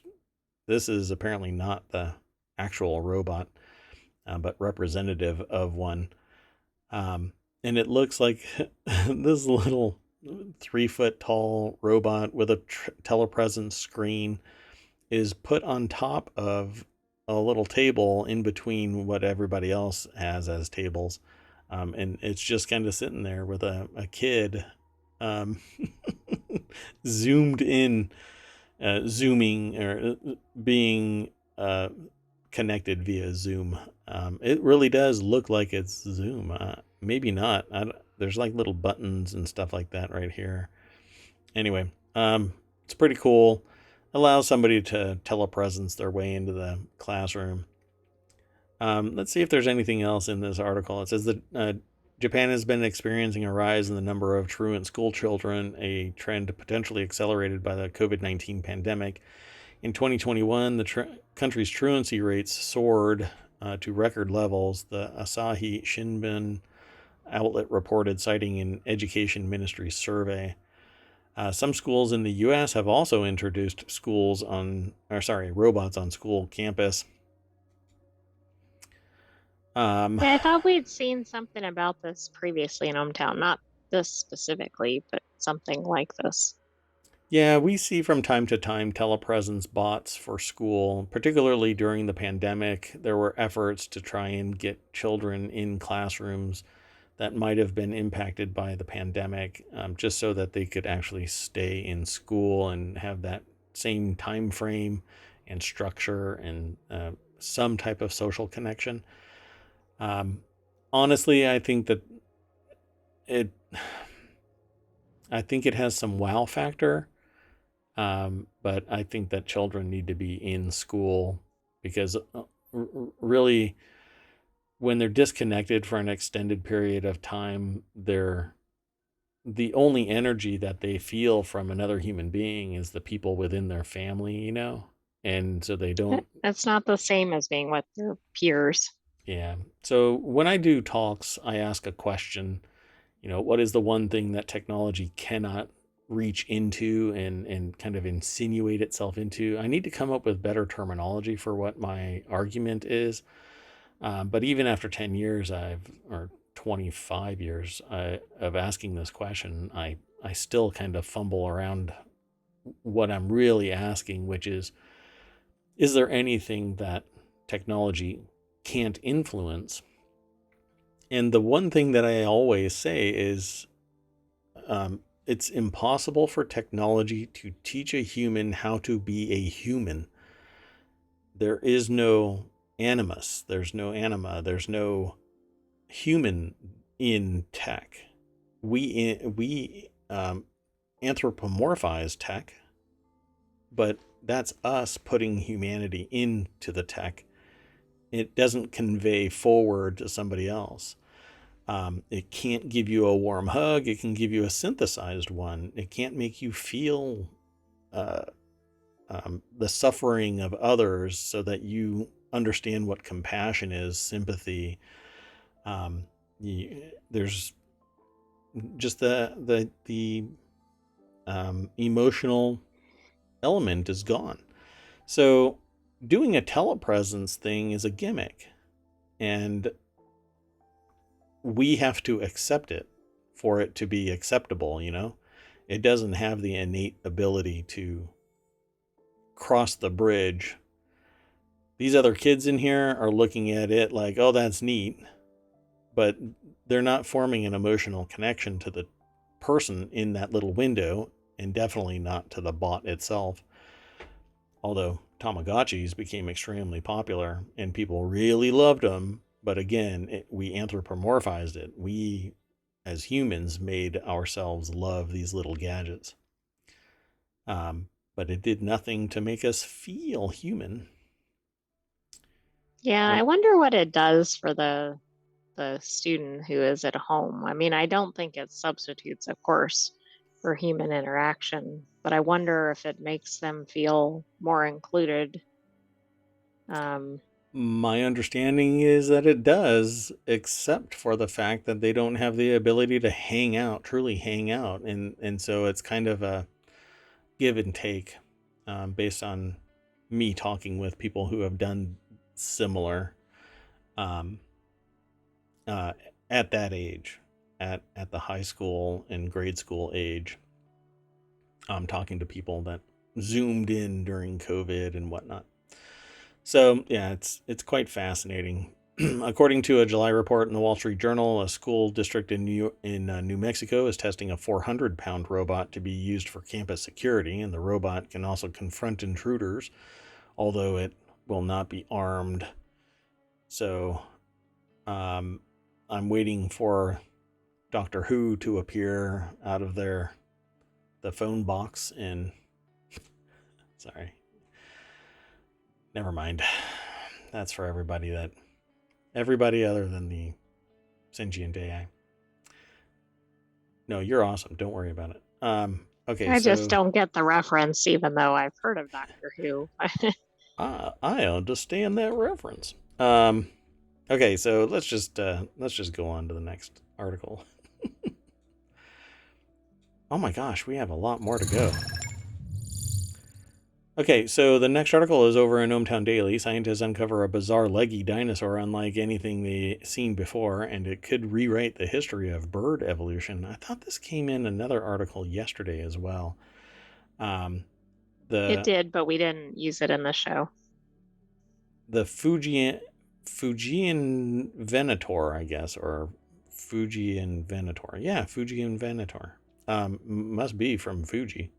is apparently not the actual robot, but representative of one. And it looks like this little 3-foot tall robot with a telepresence screen is put on top of a little table in between what everybody else has as tables. And it's just kind of sitting there with a kid zoomed in, zooming or being connected via Zoom. It really does look like it's Zoom. Maybe not. There's like little buttons and stuff like that right here. Anyway, it's pretty cool. Allows somebody to telepresence their way into the classroom. Let's see if there's anything else in this article. It says that Japan has been experiencing a rise in the number of truant school children, a trend potentially accelerated by the COVID-19 pandemic. In 2021, the country's truancy rates soared to record levels, the Asahi Shimbun outlet reported, citing an education ministry survey. Some schools in the U.S. have also introduced robots on school campus. Yeah, I thought we'd seen something about this previously in ohmTown. Not this specifically, but something like this. Yeah, we see from time to time telepresence bots for school, particularly during the pandemic. There were efforts to try and get children in classrooms that might have been impacted by the pandemic, just so that they could actually stay in school and have that same time frame and structure and some type of social connection. Um, Honestly, it I think it has some wow factor, but I think that children need to be in school because really, when they're disconnected for an extended period of time, the only energy that they feel from another human being is the people within their family, and so they don't. That's not the same as being with their peers. Yeah. So when I do talks, I ask a question. What is the one thing that technology cannot reach into and kind of insinuate itself into? I need to come up with better terminology for what my argument is. But even after 10 years, or 25 years of asking this question, I still kind of fumble around what I'm really asking, which is there anything that technology can't influence? And the one thing that I always say is it's impossible for technology to teach a human how to be a human. There is no animus, there's no anima, there's no human in tech. We anthropomorphize tech, but that's us putting humanity into the tech. It doesn't convey forward to somebody else. It can't give you a warm hug. It can give you a synthesized one. It can't make you feel uh, the suffering of others so that you understand what compassion is, sympathy. There's just the emotional element is gone. So doing a telepresence thing is a gimmick, and we have to accept it for it to be acceptable. It doesn't have the innate ability to cross the bridge. These other kids in here are looking at it like, oh, that's neat, but they're not forming an emotional connection to the person in that little window, and definitely not to the bot itself. Although Tamagotchis became extremely popular and people really loved them, but again, we anthropomorphized it. We, as humans, made ourselves love these little gadgets. But it did nothing to make us feel human. Yeah, And I wonder what it does for the student who is at home. I mean, I don't think it substitutes, of course, for human interaction, but I wonder if it makes them feel more included. Um, my understanding is that it does, except for the fact that they don't have the ability to hang out, truly hang out. And so it's kind of a give and take, based on me talking with people who have done similar, um, uh, at that age, at the high school and grade school age. I'm talking to people that zoomed in during COVID and whatnot. So yeah, it's quite fascinating. According to a July report in the Wall Street Journal, a school district in New Mexico is testing a 400-pound robot to be used for campus security, and the robot can also confront intruders, although it will not be armed. So, I'm waiting for Doctor Who to appear out of the phone box and sorry, never mind. That's for everybody other than the sentient AI. No, you're awesome. Don't worry about it. Okay, I just so don't get the reference, even though I've heard of Doctor Who. I understand that reference. Okay, so let's just go on to the next article. Oh my gosh, we have a lot more to go. Okay, so the next article is over in ohmTown Daily. Scientists uncover a bizarre leggy dinosaur unlike anything they've seen before, and it could rewrite the history of bird evolution. I thought this came in another article yesterday as well. Um, It the did, but we didn't use it in the show. the Fujian Venator, I guess, or Fuji and Venator. Yeah, Fuji and Venator. Must be from Fuji.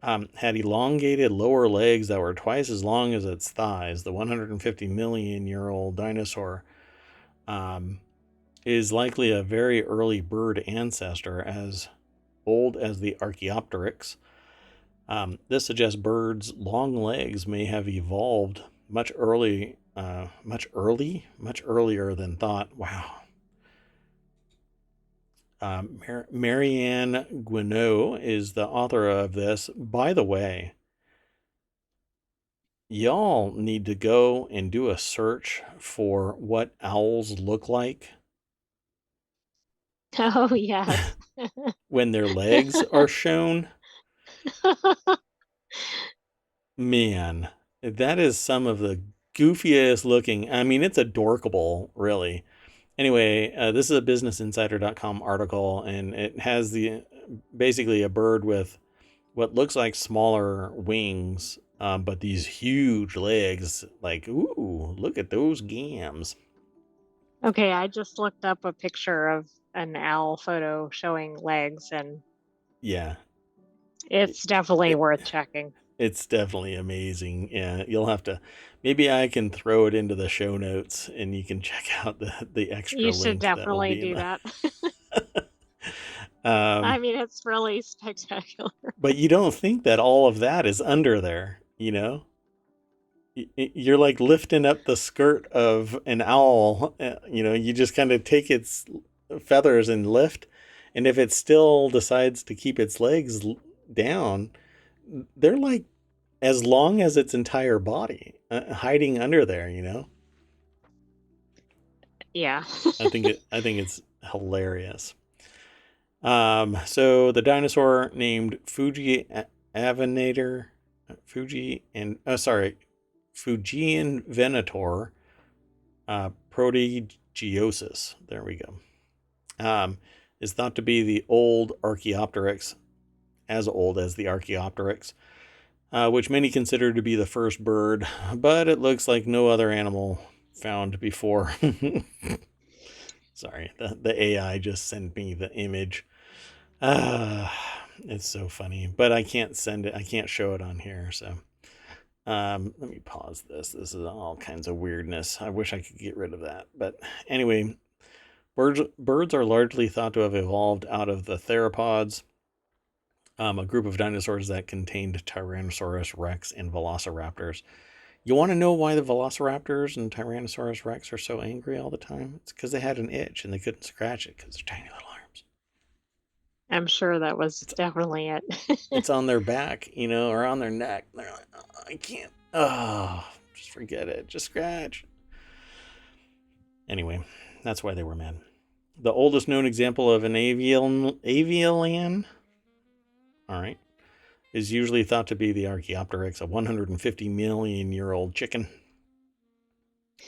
Had elongated lower legs that were twice as long as its thighs. The 150 million year old dinosaur is likely a very early bird ancestor, as old as the Archaeopteryx. This suggests birds' long legs may have evolved much earlier than thought. Wow. Marianne Guineau is the author of this. By the way, y'all need to go and do a search for what owls look like Oh, yes. when their legs are shown. Man, that is some of the goofiest looking. I mean, it's adorkable, really. Anyway, this is a businessinsider.com article, and it has basically a bird with what looks like smaller wings, but these huge legs. Like, ooh, look at those gams. Okay, I just looked up a picture of an owl photo showing legs, and Yeah, it's definitely worth checking. it's definitely amazing. Yeah, you'll have to. Maybe I can throw it into the show notes, and you can check out the extra You should link that will definitely be in do the. that. Um, I mean, it's really spectacular. but you don't think that all of that is under there, you know? You're like lifting up the skirt of an owl. You just kind of take its feathers and lift, and if it still decides to keep its legs down, they're like as long as its entire body, hiding under there. Yeah. I think it's hilarious. So the dinosaur named Fuji Avenator, Fujian Venator, prodigiosus. There we go. Is thought to be the old Archaeopteryx, as old as the Archaeopteryx, which many consider to be the first bird, but it looks like no other animal found before. Sorry, the AI just sent me the image. It's so funny, but I can't send it. I can't show it on here. So, let me pause this. This is all kinds of weirdness. I wish I could get rid of that. But anyway, birds are largely thought to have evolved out of the theropods, a group of dinosaurs that contained Tyrannosaurus rex and velociraptors. You want to know why the velociraptors and Tyrannosaurus rex are so angry all the time? It's because they had an itch and they couldn't scratch it because they're tiny little arms. I'm sure that was It's definitely it. it's on their back, or on their neck. They're like, oh, I can't. Oh, just forget it. Just scratch. Anyway, that's why they were mad. The oldest known example of an avian, all right, is usually thought to be the Archaeopteryx, a 150 million year old chicken.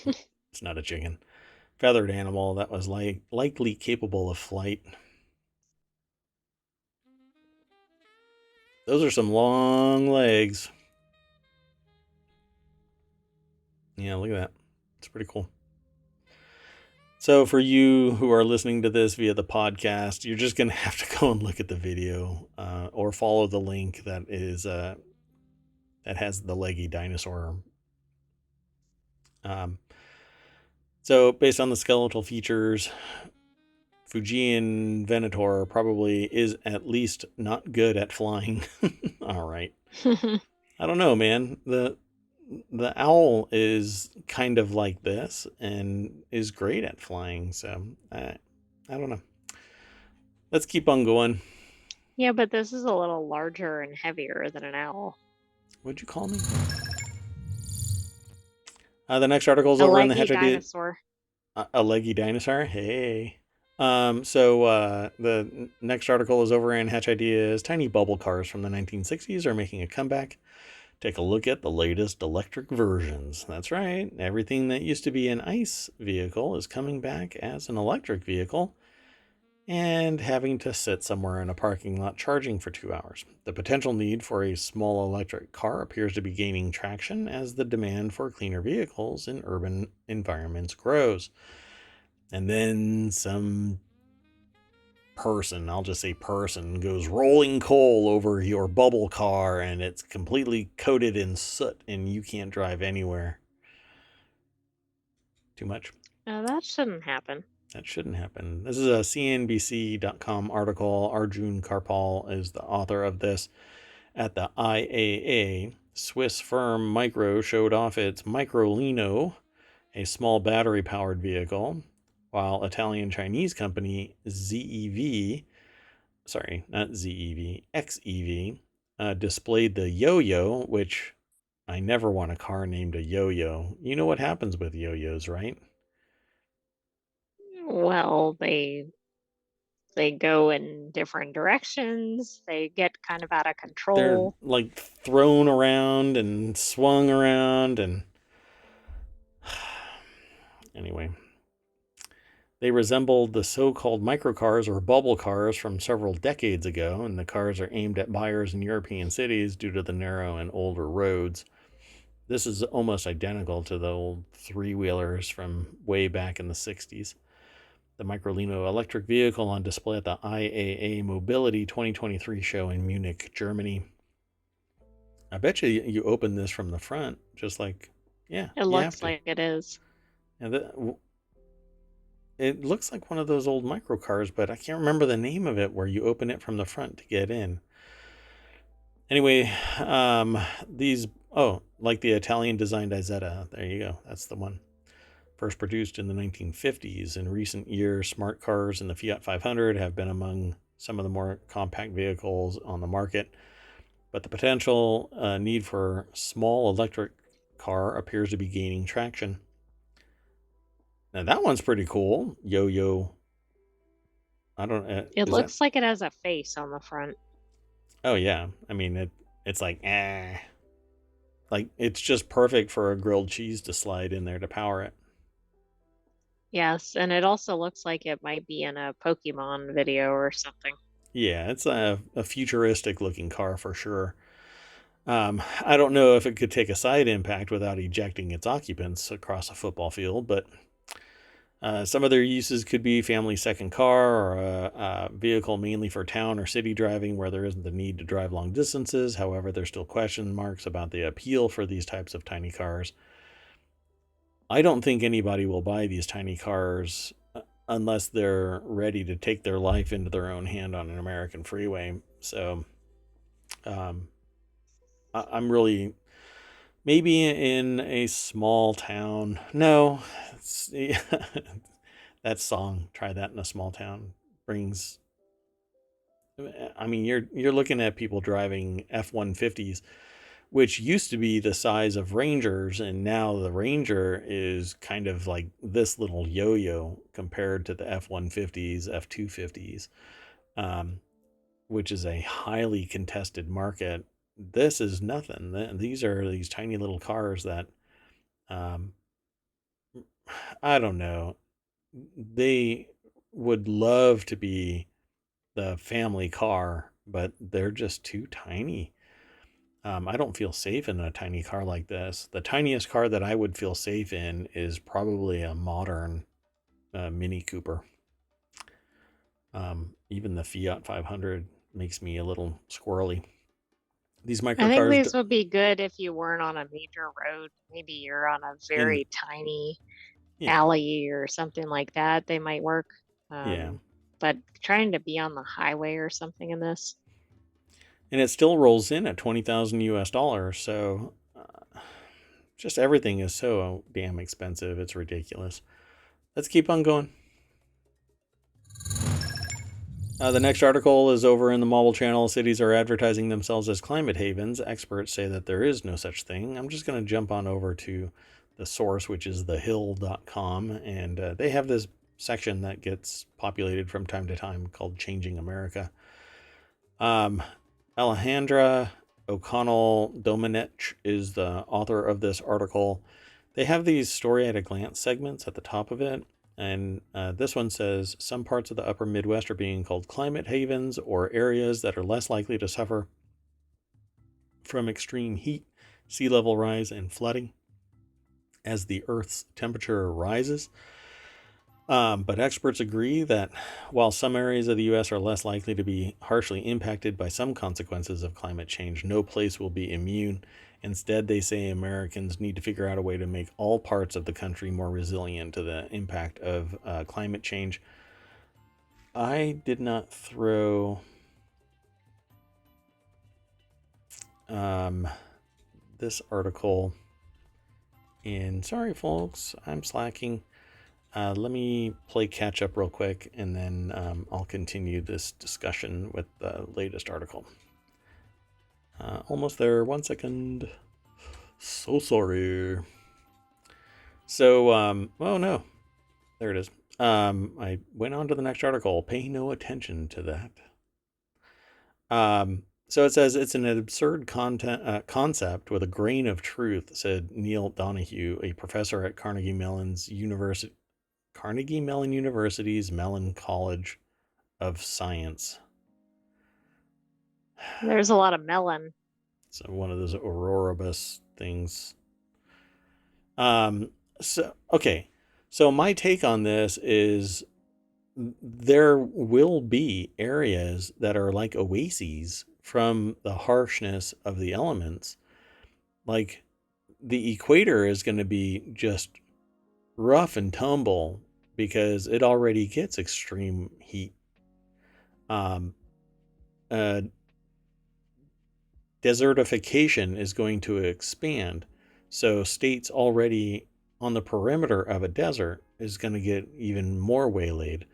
It's not a chicken. Feathered animal that was likely capable of flight. Those are some long legs. Yeah, look at that. It's pretty cool. So for you who are listening to this via the podcast, you're just going to have to go and look at the video, or follow the link that has the Leggy Dinosaur. So based on the skeletal features, Fujian Venator probably is at least not good at flying. All right. I don't know, man. The owl is kind of like this and is great at flying. So I don't know. Let's keep on going. Yeah, but this is a little larger and heavier than an owl. What'd you call me? The next article is A over in the leggy Hatch Idea. dinosaur. A leggy dinosaur? Hey. So the next article is over in Hatch Ideas. Tiny bubble cars from the 1960s are making a comeback. Take a look at the latest electric versions. That's right. Everything that used to be an ICE vehicle is coming back as an electric vehicle and having to sit somewhere in a parking lot charging for 2 hours. The potential need for a small electric car appears to be gaining traction as the demand for cleaner vehicles in urban environments grows. And then some person, I'll just say person, goes rolling coal over your bubble car and it's completely coated in soot and you can't drive anywhere. Too much? That shouldn't happen. That shouldn't happen. This is a CNBC.com article. Arjun Karpal is the author of this. At the IAA, Swiss firm Micro showed off its Microlino, a small battery-powered vehicle, while Italian-Chinese company ZEV, sorry, not ZEV, XEV, displayed the Yo-Yo, which I never want a car named a Yo-Yo. You know what happens with Yo-Yos, right? Well, they go in different directions. They get kind of out of They're control. like thrown around and swung around and anyway, they resembled the so-called microcars or bubble cars from several decades ago, and the cars are aimed at buyers in European cities due to the narrow and older roads. This is almost identical to the old three-wheelers from way back in the 60s. The Microlino electric vehicle on display at the IAA Mobility 2023 show in Munich, Germany. I bet you open this from the front, just like, yeah, It you have looks to. like it is. And it looks like one of those old microcars, but I can't remember the name of it where you open it from the front to get in. Anyway, like the Italian designed Isetta. There you go. That's the one. First produced in the 1950s. In recent years, smart cars and the Fiat 500 have been among some of the more compact vehicles on the market, but the potential need for small electric car appears to be gaining traction. Now that one's pretty cool. Yo-yo. I don't. It Is that? looks like it has a face on the front. Oh yeah. I mean It's like like it's just perfect for a grilled cheese to slide in there to power it. Yes, and it also looks like it might be in a Pokemon video or something. Yeah, it's a futuristic looking car for sure. I don't know if it could take a side impact without ejecting its occupants across a football field, but some of their uses could be family second car or a vehicle mainly for town or city driving where there isn't the need to drive long distances. However, there's still question marks about the appeal for these types of tiny cars. I don't think anybody will buy these tiny cars unless they're ready to take their life into their own hand on an American freeway. So um, I'm really maybe in a small town. No, that song, "Try That in a Small Town," brings. I mean, you're looking at people driving F-150s, which used to be the size of Rangers, and now the Ranger is kind of like this little yo-yo compared to the F-150s, F-250s, um, which is a highly contested market. This is nothing. These are these tiny little cars that, um, I don't know, they would love to be the family car, but they're just too tiny. I don't feel safe in a tiny car like this. The tiniest car that I would feel safe in is probably a modern Mini Cooper. Even the Fiat 500 makes me a little squirrely. These I think microcars these would be good if you weren't on a major road. Maybe you're on a in, very tiny yeah, alley or something like that. They might work. yeah. But trying to be on the highway or something in this. And it still rolls in at 20,000 US dollars. So just everything is so damn expensive. It's ridiculous. Let's keep on going. The next article is over in the Mobile Channel. Cities are advertising themselves as climate havens. Experts say that there is no such thing. I'm just going to jump on over to the source, which is thehill.com. And they have this section that gets populated from time to time called Changing America. Alejandra O'Connell Domenech is the author of this article. They have these story at a glance segments at the top of it. And this one says some parts of the upper Midwest are being called climate havens or areas that are less likely to suffer from extreme heat, sea level rise, and flooding as the Earth's temperature rises. But experts agree that while some areas of the U.S. are less likely to be harshly impacted by some consequences of climate change, no place will be immune. Instead, they say Americans need to figure out a way to make all parts of the country more resilient to the impact of climate change. I did not throw this article in. Sorry, folks, I'm slacking. Let me play catch up real quick, and then I'll continue this discussion with the latest article. Almost there. 1 second. So sorry. So, oh no. There it is. I went on to the next article. Pay no attention to that. So it says it's an absurd concept with a grain of truth, said Neil Donahue, a professor at Carnegie Mellon University's Mellon College of Science. There's a lot of melon. So one of those Auroribus things. So my take on this is there will be areas that are like oases from the harshness of the elements. Like the equator is going to be just rough and tumble because it already gets extreme heat. Desertification is going to expand. So states already on the perimeter of a desert is going to get even more waylaid.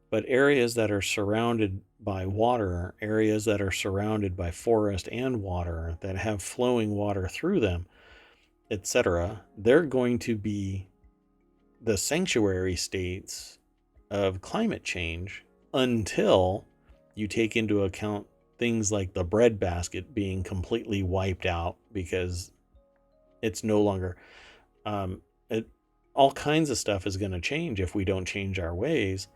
But areas that are surrounded by water, areas that are surrounded by forest and water, that have flowing water through them, etc., they're going to be the sanctuary states of climate change until you take into account things like the breadbasket being completely wiped out because it's no longer all kinds of stuff is going to change if we don't change our ways,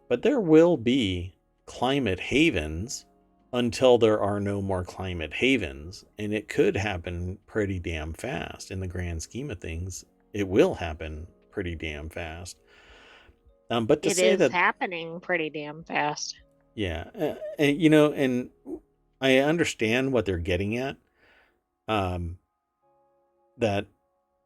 but there will be climate havens until there are no more climate havens, and it could happen pretty damn fast. In the grand scheme of things, it will happen pretty damn fast. But to it say is that happening pretty damn fast. Yeah, and I understand what they're getting at. That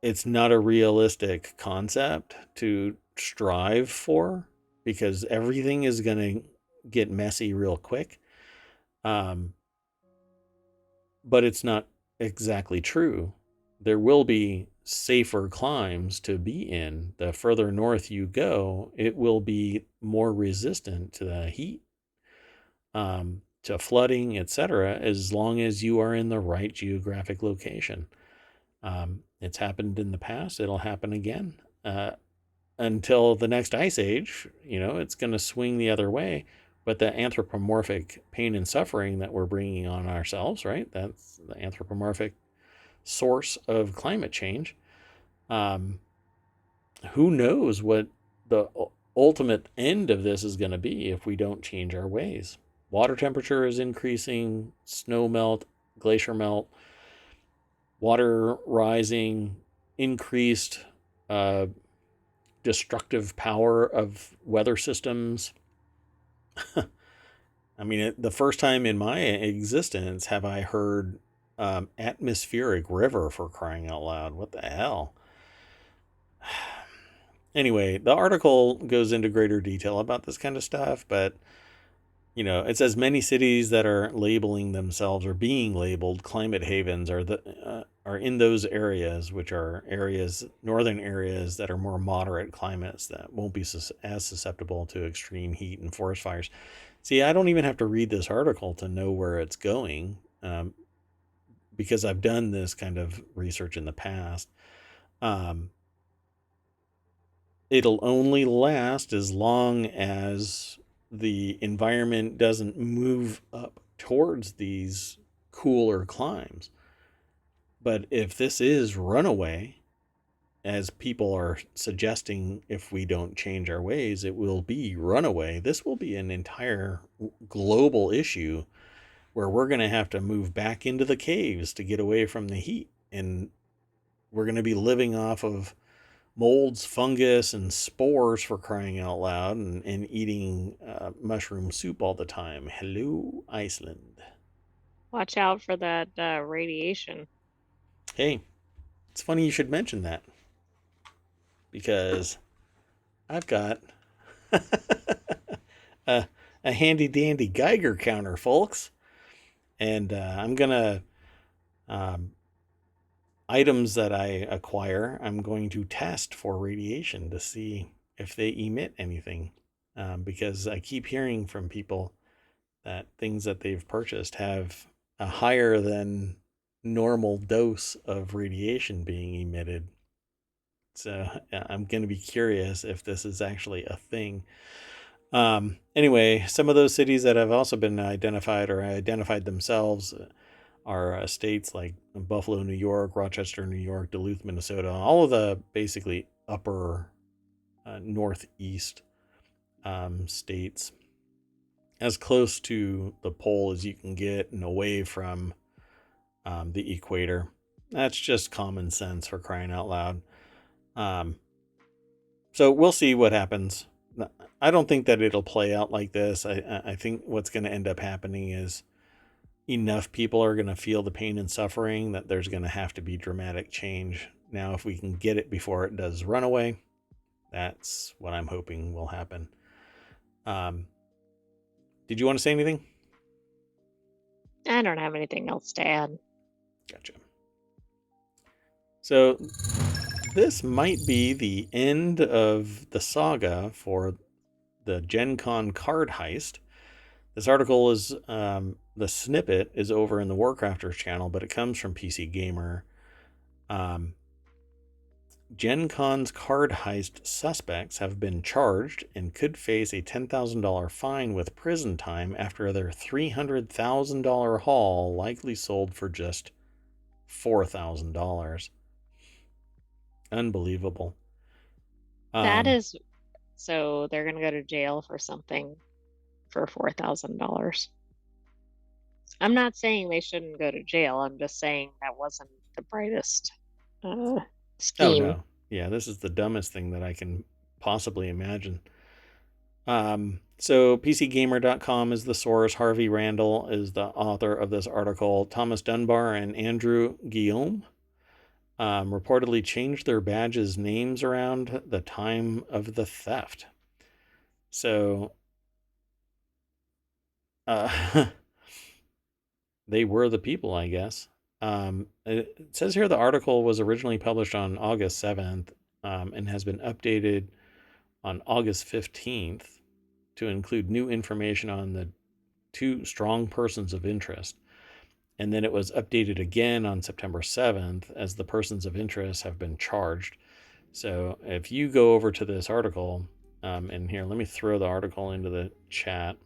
it's not a realistic concept to strive for because everything is going to get messy real quick. But it's not exactly true. There will be safer climes to be in. The further north you go, it will be more resistant to the heat, to flooding, etc., as long as you are in the right geographic location. It's happened in the past. It'll happen again until the next ice age. It's going to swing the other way. But the anthropomorphic pain and suffering that we're bringing on ourselves, right? That's the anthropomorphic source of climate change. Who knows what the ultimate end of this is going to be if we don't change our ways? Water temperature is increasing, snow melt, glacier melt, water rising, increased destructive power of weather systems. I mean, the first time in my existence have I heard atmospheric river, for crying out loud. What the hell? Anyway, the article goes into greater detail about this kind of stuff, but it says many cities that are labeling themselves or being labeled climate havens are in those areas, which are northern areas that are more moderate climates that won't be as susceptible to extreme heat and forest fires. See, I don't even have to read this article to know where it's going, because I've done this kind of research in the past. It'll only last as long as the environment doesn't move up towards these cooler climes. But if this is runaway, as people are suggesting, if we don't change our ways, it will be runaway. This will be an entire global issue where we're going to have to move back into the caves to get away from the heat. And we're going to be living off of molds, fungus, and spores, for crying out loud, and eating mushroom soup all the time. Hello, Iceland. Watch out for that radiation. Hey, it's funny you should mention that because I've got a, a handy dandy Geiger counter, folks. And I'm going to, um, items that I acquire, I'm going to test for radiation to see if they emit anything. Because I keep hearing from people that things that they've purchased have a higher than normal dose of radiation being emitted. So I'm going to be curious if this is actually a thing. Anyway, some of those cities that have also been identified or identified themselves are states like Buffalo, New York, Rochester, New York, Duluth, Minnesota, all of the basically upper northeast states, as close to the pole as you can get and away from the equator. That's just common sense, for crying out loud. So we'll see what happens. I don't think that it'll play out like this. I think what's going to end up happening is enough people are going to feel the pain and suffering that there's going to have to be dramatic change. Now, if we can get it before it does run away, that's what I'm hoping will happen. Did you want to say anything? I don't have anything else to add. Gotcha. So this might be the end of the saga for the Gen Con card heist. This article is, the snippet is over in the Warcrafters channel, but it comes from PC Gamer. Gen Con's card heist suspects have been charged and could face a $10,000 fine with prison time after their $300,000 haul likely sold for just $4,000. Unbelievable. That is, so they're going to go to jail for something for $4,000. I'm not saying they shouldn't go to jail. I'm just saying that wasn't the brightest scheme. Oh, no. Yeah, this is the dumbest thing that I can possibly imagine. So PCGamer.com is the source. Harvey Randall is the author of this article. Thomas Dunbar and Andrew Guillaume reportedly changed their badges' names around the time of the theft. So they were the people, I guess. It says here the article was originally published on August 7th and has been updated on August 15th to include new information on the two strong persons of interest. And then it was updated again on September 7th as the persons of interest have been charged. So if you go over to this article, and here, let me throw the article into the chat.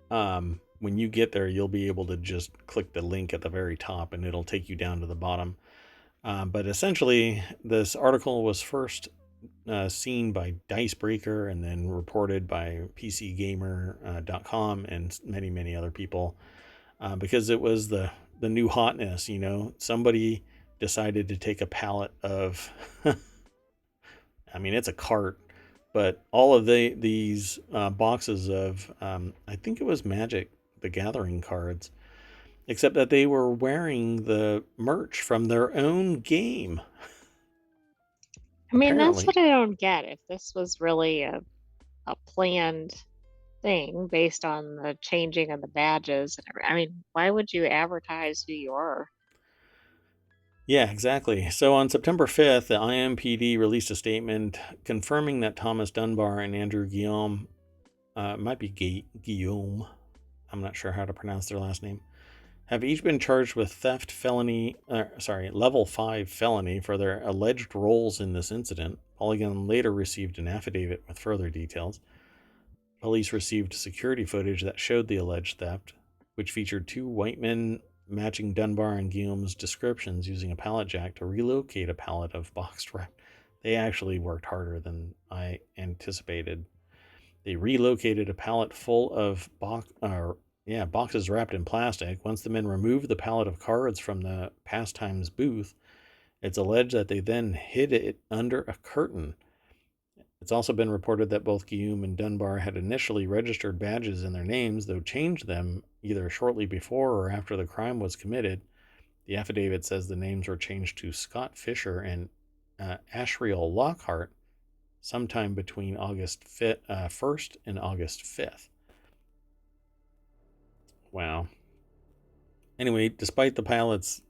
When you get there, you'll be able to just click the link at the very top and it'll take you down to the bottom. But essentially, this article was first seen by Dicebreaker and then reported by PCGamer.com and many, many other people because it was the new hotness. You know, somebody decided to take a pallet of, I mean, it's a cart, but all of these boxes of, I think it was Magic the Gathering cards, except that they were wearing the merch from their own game. I mean, Apparently. that's what I don't get. If this was really a planned thing based on the changing of the badges and everything, I mean, why would you advertise who you are? Yeah, exactly. So on September 5th, the IMPD released a statement confirming that Thomas Dunbar and Andrew Guillaume, might be Guillaume, I'm not sure how to pronounce their last name, have each been charged with theft felony, level 5 felony for their alleged roles in this incident. Polygon later received an affidavit with further details. Police received security footage that showed the alleged theft, which featured two white men matching Dunbar and Guillaume's descriptions using a pallet jack to relocate a pallet of boxed wrap. They actually worked harder than I anticipated. They relocated a pallet full of boxes wrapped in plastic. Once the men removed the pallet of cards from the Pastimes booth, It's alleged that they then hid it under a curtain. It's also been reported that both Guillaume and Dunbar had initially registered badges in their names, though changed them either shortly before or after the crime was committed. The affidavit says the names were changed to Scott Fisher and Ashriel Lockhart sometime between August 1st and August 5th. Wow. Anyway, despite the pilot's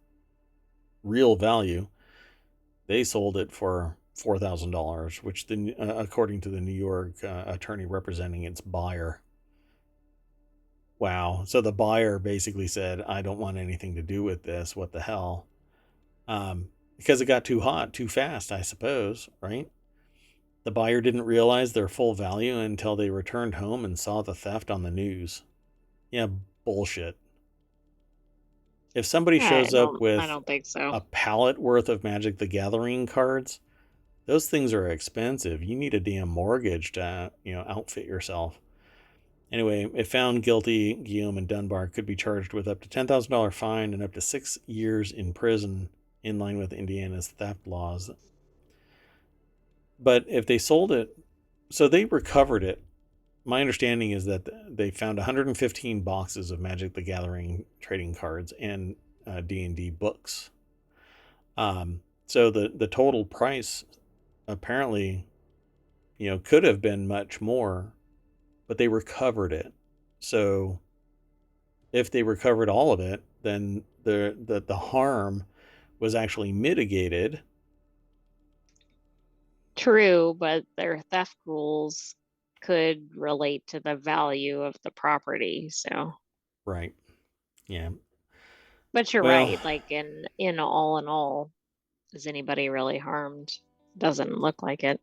real value, they sold it for $4,000, which, according to the New York attorney representing its buyer. Wow. So the buyer basically said, I don't want anything to do with this. What the hell? Because it got too hot too fast, I suppose, right? The buyer didn't realize their full value until they returned home and saw the theft on the news. Yeah, bullshit. If somebody shows up I with don't think so. a pallet worth of Magic the Gathering cards, those things are expensive. You need a damn mortgage to, outfit yourself. Anyway, if found guilty, Guillaume and Dunbar could be charged with up to $10,000 fine and up to 6 years in prison, in line with Indiana's theft laws. But if they sold it, so they recovered it. My understanding is that they found 115 boxes of Magic the Gathering trading cards and D&D books. So the total price apparently, could have been much more, but they recovered it. So if they recovered all of it, then the harm was actually mitigated. True, but their theft rules could relate to the value of the property, so. Right. Yeah. But you're Well, right, like in all, is anybody really harmed? Doesn't look like it.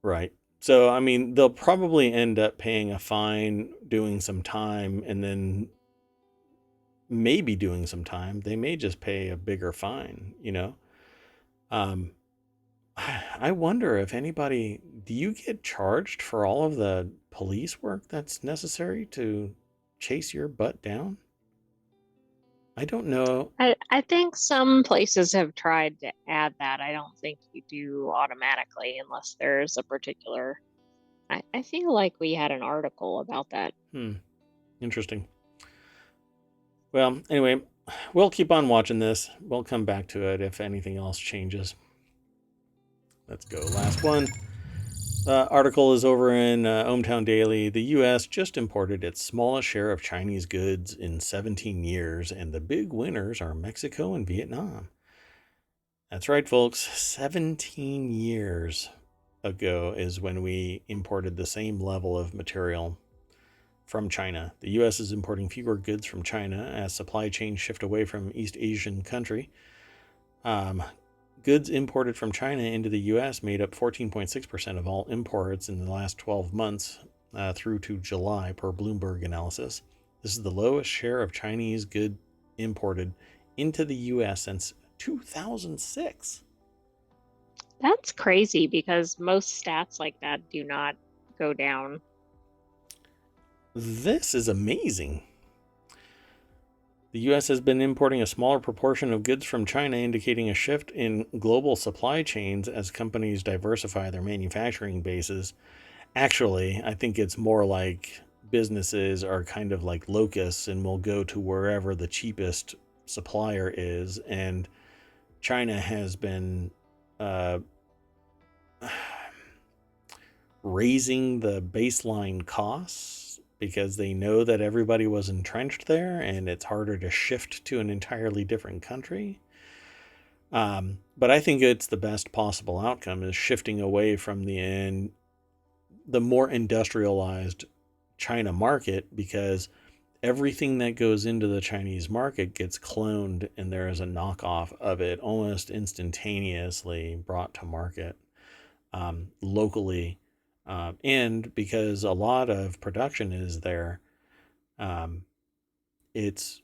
right. So, I mean, they'll probably end up paying a fine, doing some time, and then maybe doing some time. They may just pay a bigger fine, Um, I wonder if anybody, do you get charged for all of the police work that's necessary to chase your butt down? I don't know. I think some places have tried to add that. I don't think you do automatically unless there's a particular. I feel like we had an article about that. Interesting. Well, anyway, we'll keep on watching this. We'll come back to it if anything else changes. Let's go. Last one. Article is over in ohmTown Daily. The U.S. just imported its smallest share of Chinese goods in 17 years, and the big winners are Mexico and Vietnam. That's right, folks. 17 years ago is when we imported the same level of material from China. The U.S. is importing fewer goods from China as supply chains shift away from East Asian country. Goods imported from China into the U.S. made up 14.6% of all imports in the last 12 months through to July, per Bloomberg analysis. This is the lowest share of Chinese goods imported into the U.S. since 2006. That's crazy because most stats like that do not go down. This is amazing. The U.S. has been importing a smaller proportion of goods from China, indicating a shift in global supply chains as companies diversify their manufacturing bases. Actually, I think it's more like businesses are kind of like locusts and will go to wherever the cheapest supplier is. And China has been raising the baseline costs because they know that everybody was entrenched there and it's harder to shift to an entirely different country. But I think it's the best possible outcome is shifting away from the more industrialized China market, because everything that goes into the Chinese market gets cloned and there is a knockoff of it almost instantaneously brought to market locally. And because a lot of production is there, it's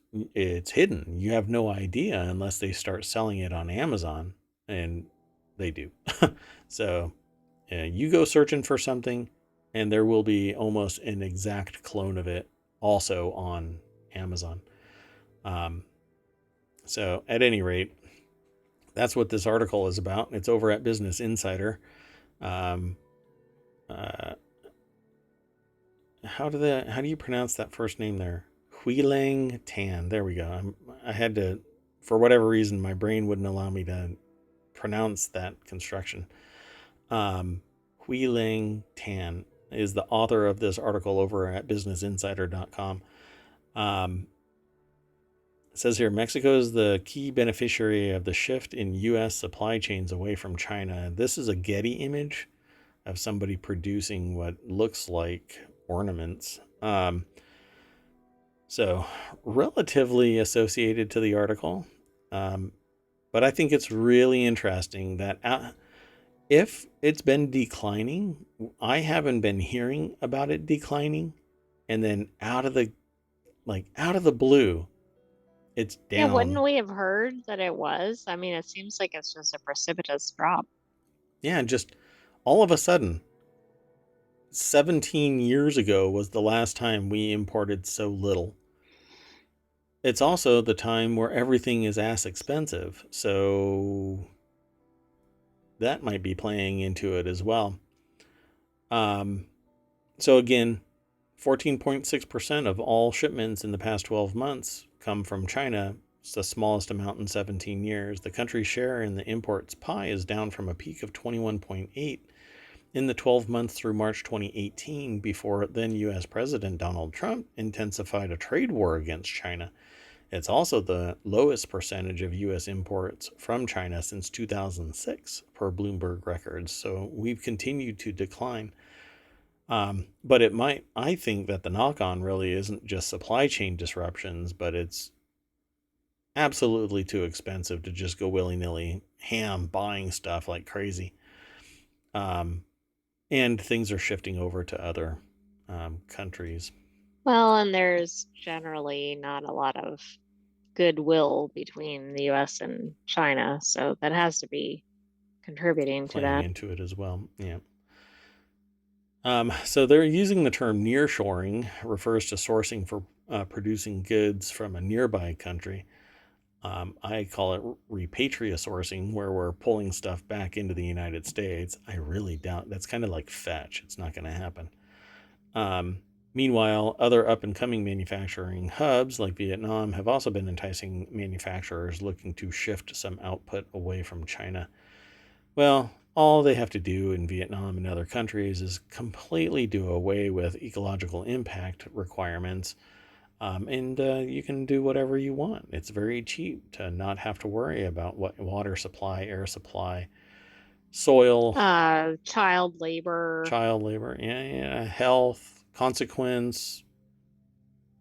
hidden. You have no idea unless they start selling it on Amazon, and they do. So you go searching for something, and there will be almost an exact clone of it also on Amazon. So at any rate, That's what this article is about. It's over at Business Insider. Um, uh, how do you pronounce that first name there? Huilang Tan. There we go. I had to, for whatever reason, my brain wouldn't allow me to pronounce that construction. Huilang Tan is the author of this article over at businessinsider.com. It says here, Mexico is the key beneficiary of the shift in U.S. supply chains away from China. This is a Getty image of somebody producing what looks like ornaments. So relatively associated to the article. But I think it's really interesting that if it's been declining, I haven't been hearing about it declining. And then out of the blue, it's Yeah, wouldn't down. we have heard that it was? I mean, it seems like it's just a precipitous drop. Yeah, just all of a sudden, 17 years ago was the last time we imported so little. It's also the time where everything is ass expensive. So that might be playing into it as well. So again, 14.6% of all shipments in the past 12 months come from China. It's the smallest amount in 17 years. The country's share in the imports pie is down from a peak of 21.8 in the 12 months through March 2018, before then U.S. President Donald Trump intensified a trade war against China. It's also the lowest percentage of U.S. imports from China since 2006, per Bloomberg records. So we've continued to decline. But I think that the knock-on really isn't just supply chain disruptions, but it's absolutely too expensive to just go willy-nilly buying stuff like crazy. And things are shifting over to other countries. Well, and there's generally not a lot of goodwill between the US and China, so that has to be contributing to Playing that. into it as well. Yeah. So they're using the term nearshoring, refers to sourcing for producing goods from a nearby country. I call it repatriasourcing, where we're pulling stuff back into the United States. I really doubt that's kind of like fetch. It's not going to happen. Meanwhile, other up-and-coming manufacturing hubs like Vietnam have also been enticing manufacturers looking to shift some output away from China. Well, all they have to do in Vietnam and other countries is completely do away with ecological impact requirements, and you can do whatever you want. It's very cheap to not have to worry about what water supply, air supply, soil, Child labor, child labor, health, consequence,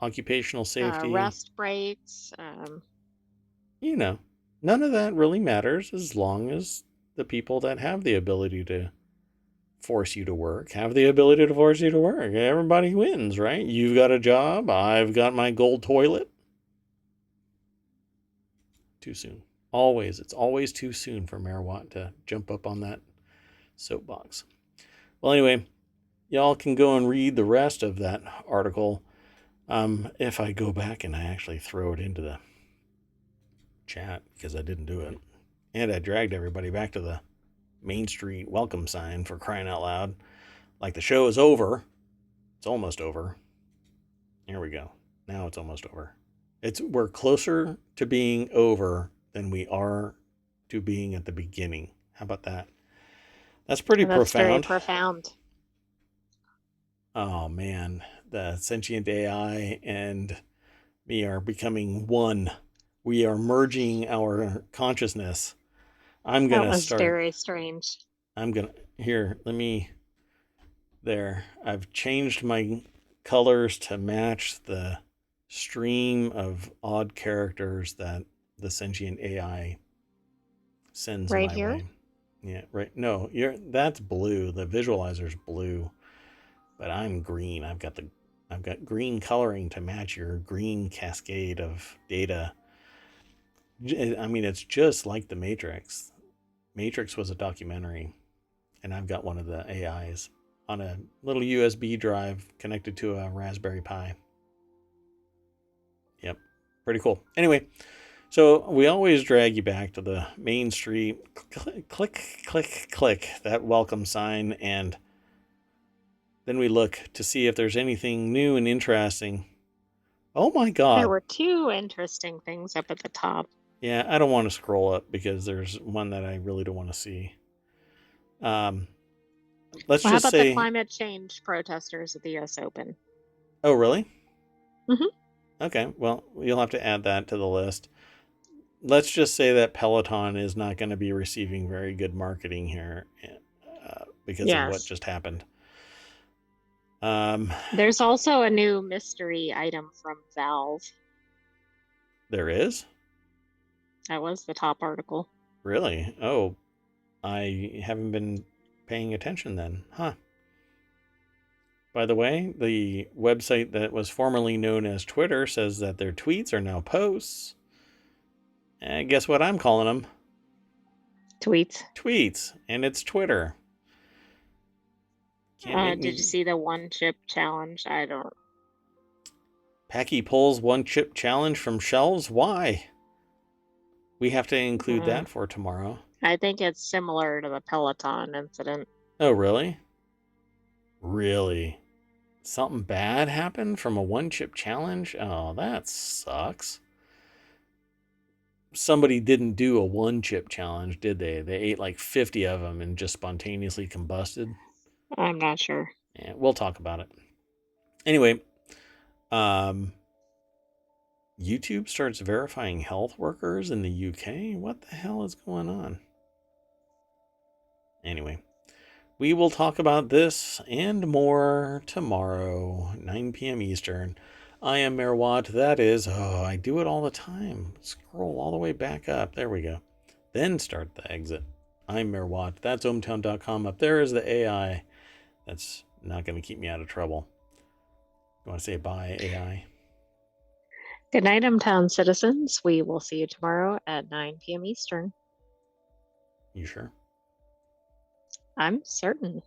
occupational safety. rest breaks. You know, none of that really matters as long as the people that have the ability to force you to work have the ability to force you to work. Everybody wins, right? You've got a job. I've got my gold toilet. Too soon. It's always too soon for Mayor Watt to jump up on that soapbox. Well, anyway, y'all can go and read the rest of that article. If I go back and I actually throw it into the chat, because I didn't do it. And I dragged everybody back to the Main Street welcome sign, for crying out loud. Like the show is over. It's almost over. Here we go. Now it's almost over. We're closer to being over than we are to being at the beginning. How about that? That's pretty That's very profound. profound. Oh man, the sentient AI and me are becoming one. We are merging our consciousness. That was very strange. I've changed my colors to match the stream of odd characters that the sentient AI sends Right my here? way. Yeah, right. No, that's blue. The visualizer's blue, but I'm green. I've got green coloring to match your green cascade of data. I mean, it's just like the Matrix. Matrix was a documentary, and I've got one of the AIs on a little USB drive connected to a Raspberry Pi. Yep, pretty cool. Anyway, So we always drag you back to the main street, click, that welcome sign, and then we look to see if there's anything new and interesting. Oh my There God. were two interesting things up at the top. Yeah, I don't want to scroll up because there's one that I really don't want to see. Let's Well, how just about the say, climate change protesters at the US Open? oh, really? Mhm. Okay, well, you'll have to add that to the list. Let's just say that Peloton is not going to be receiving very good marketing here because of what Yes. just happened. There's also a new mystery item from Valve. There is? That was the top article. Really? Oh, I haven't been paying attention then. Huh. By the way, the website that was formerly known as Twitter says that their tweets are now posts. And guess what I'm calling them? Tweets. Tweets. And it's Twitter. Can't make Did you see the one chip challenge? I don't. Packy pulls one chip challenge from shelves? Why? We have to include that for tomorrow. I think it's similar to the Peloton incident. Oh, really? Really? Something bad happened from a one chip challenge? Oh, that sucks. Somebody didn't do a one chip challenge, did they? They ate like 50 of them and just spontaneously combusted. I'm not sure. Yeah, we'll talk about it. Anyway, YouTube starts verifying health workers in the UK. What the hell is going on? Anyway, we will talk about this and more tomorrow, 9 p.m. Eastern. I am Mayor Watt. That is, I do it all the time. Scroll all the way back up. There we go. Then start the exit. I'm Mayor Watt. That's ohmTown.com. Up there is the AI. That's not going to keep me out of trouble. You want to say bye, AI? Good night, ohmTown citizens. We will see you tomorrow at 9 p.m. Eastern. You sure? I'm certain.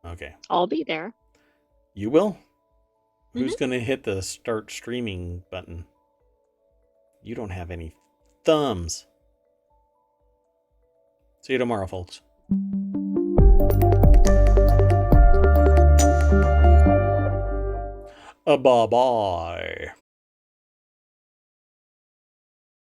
Okay. I'll be there. You will? Who's going to hit the start streaming button? You don't have any thumbs. See you tomorrow, folks. Bye-bye.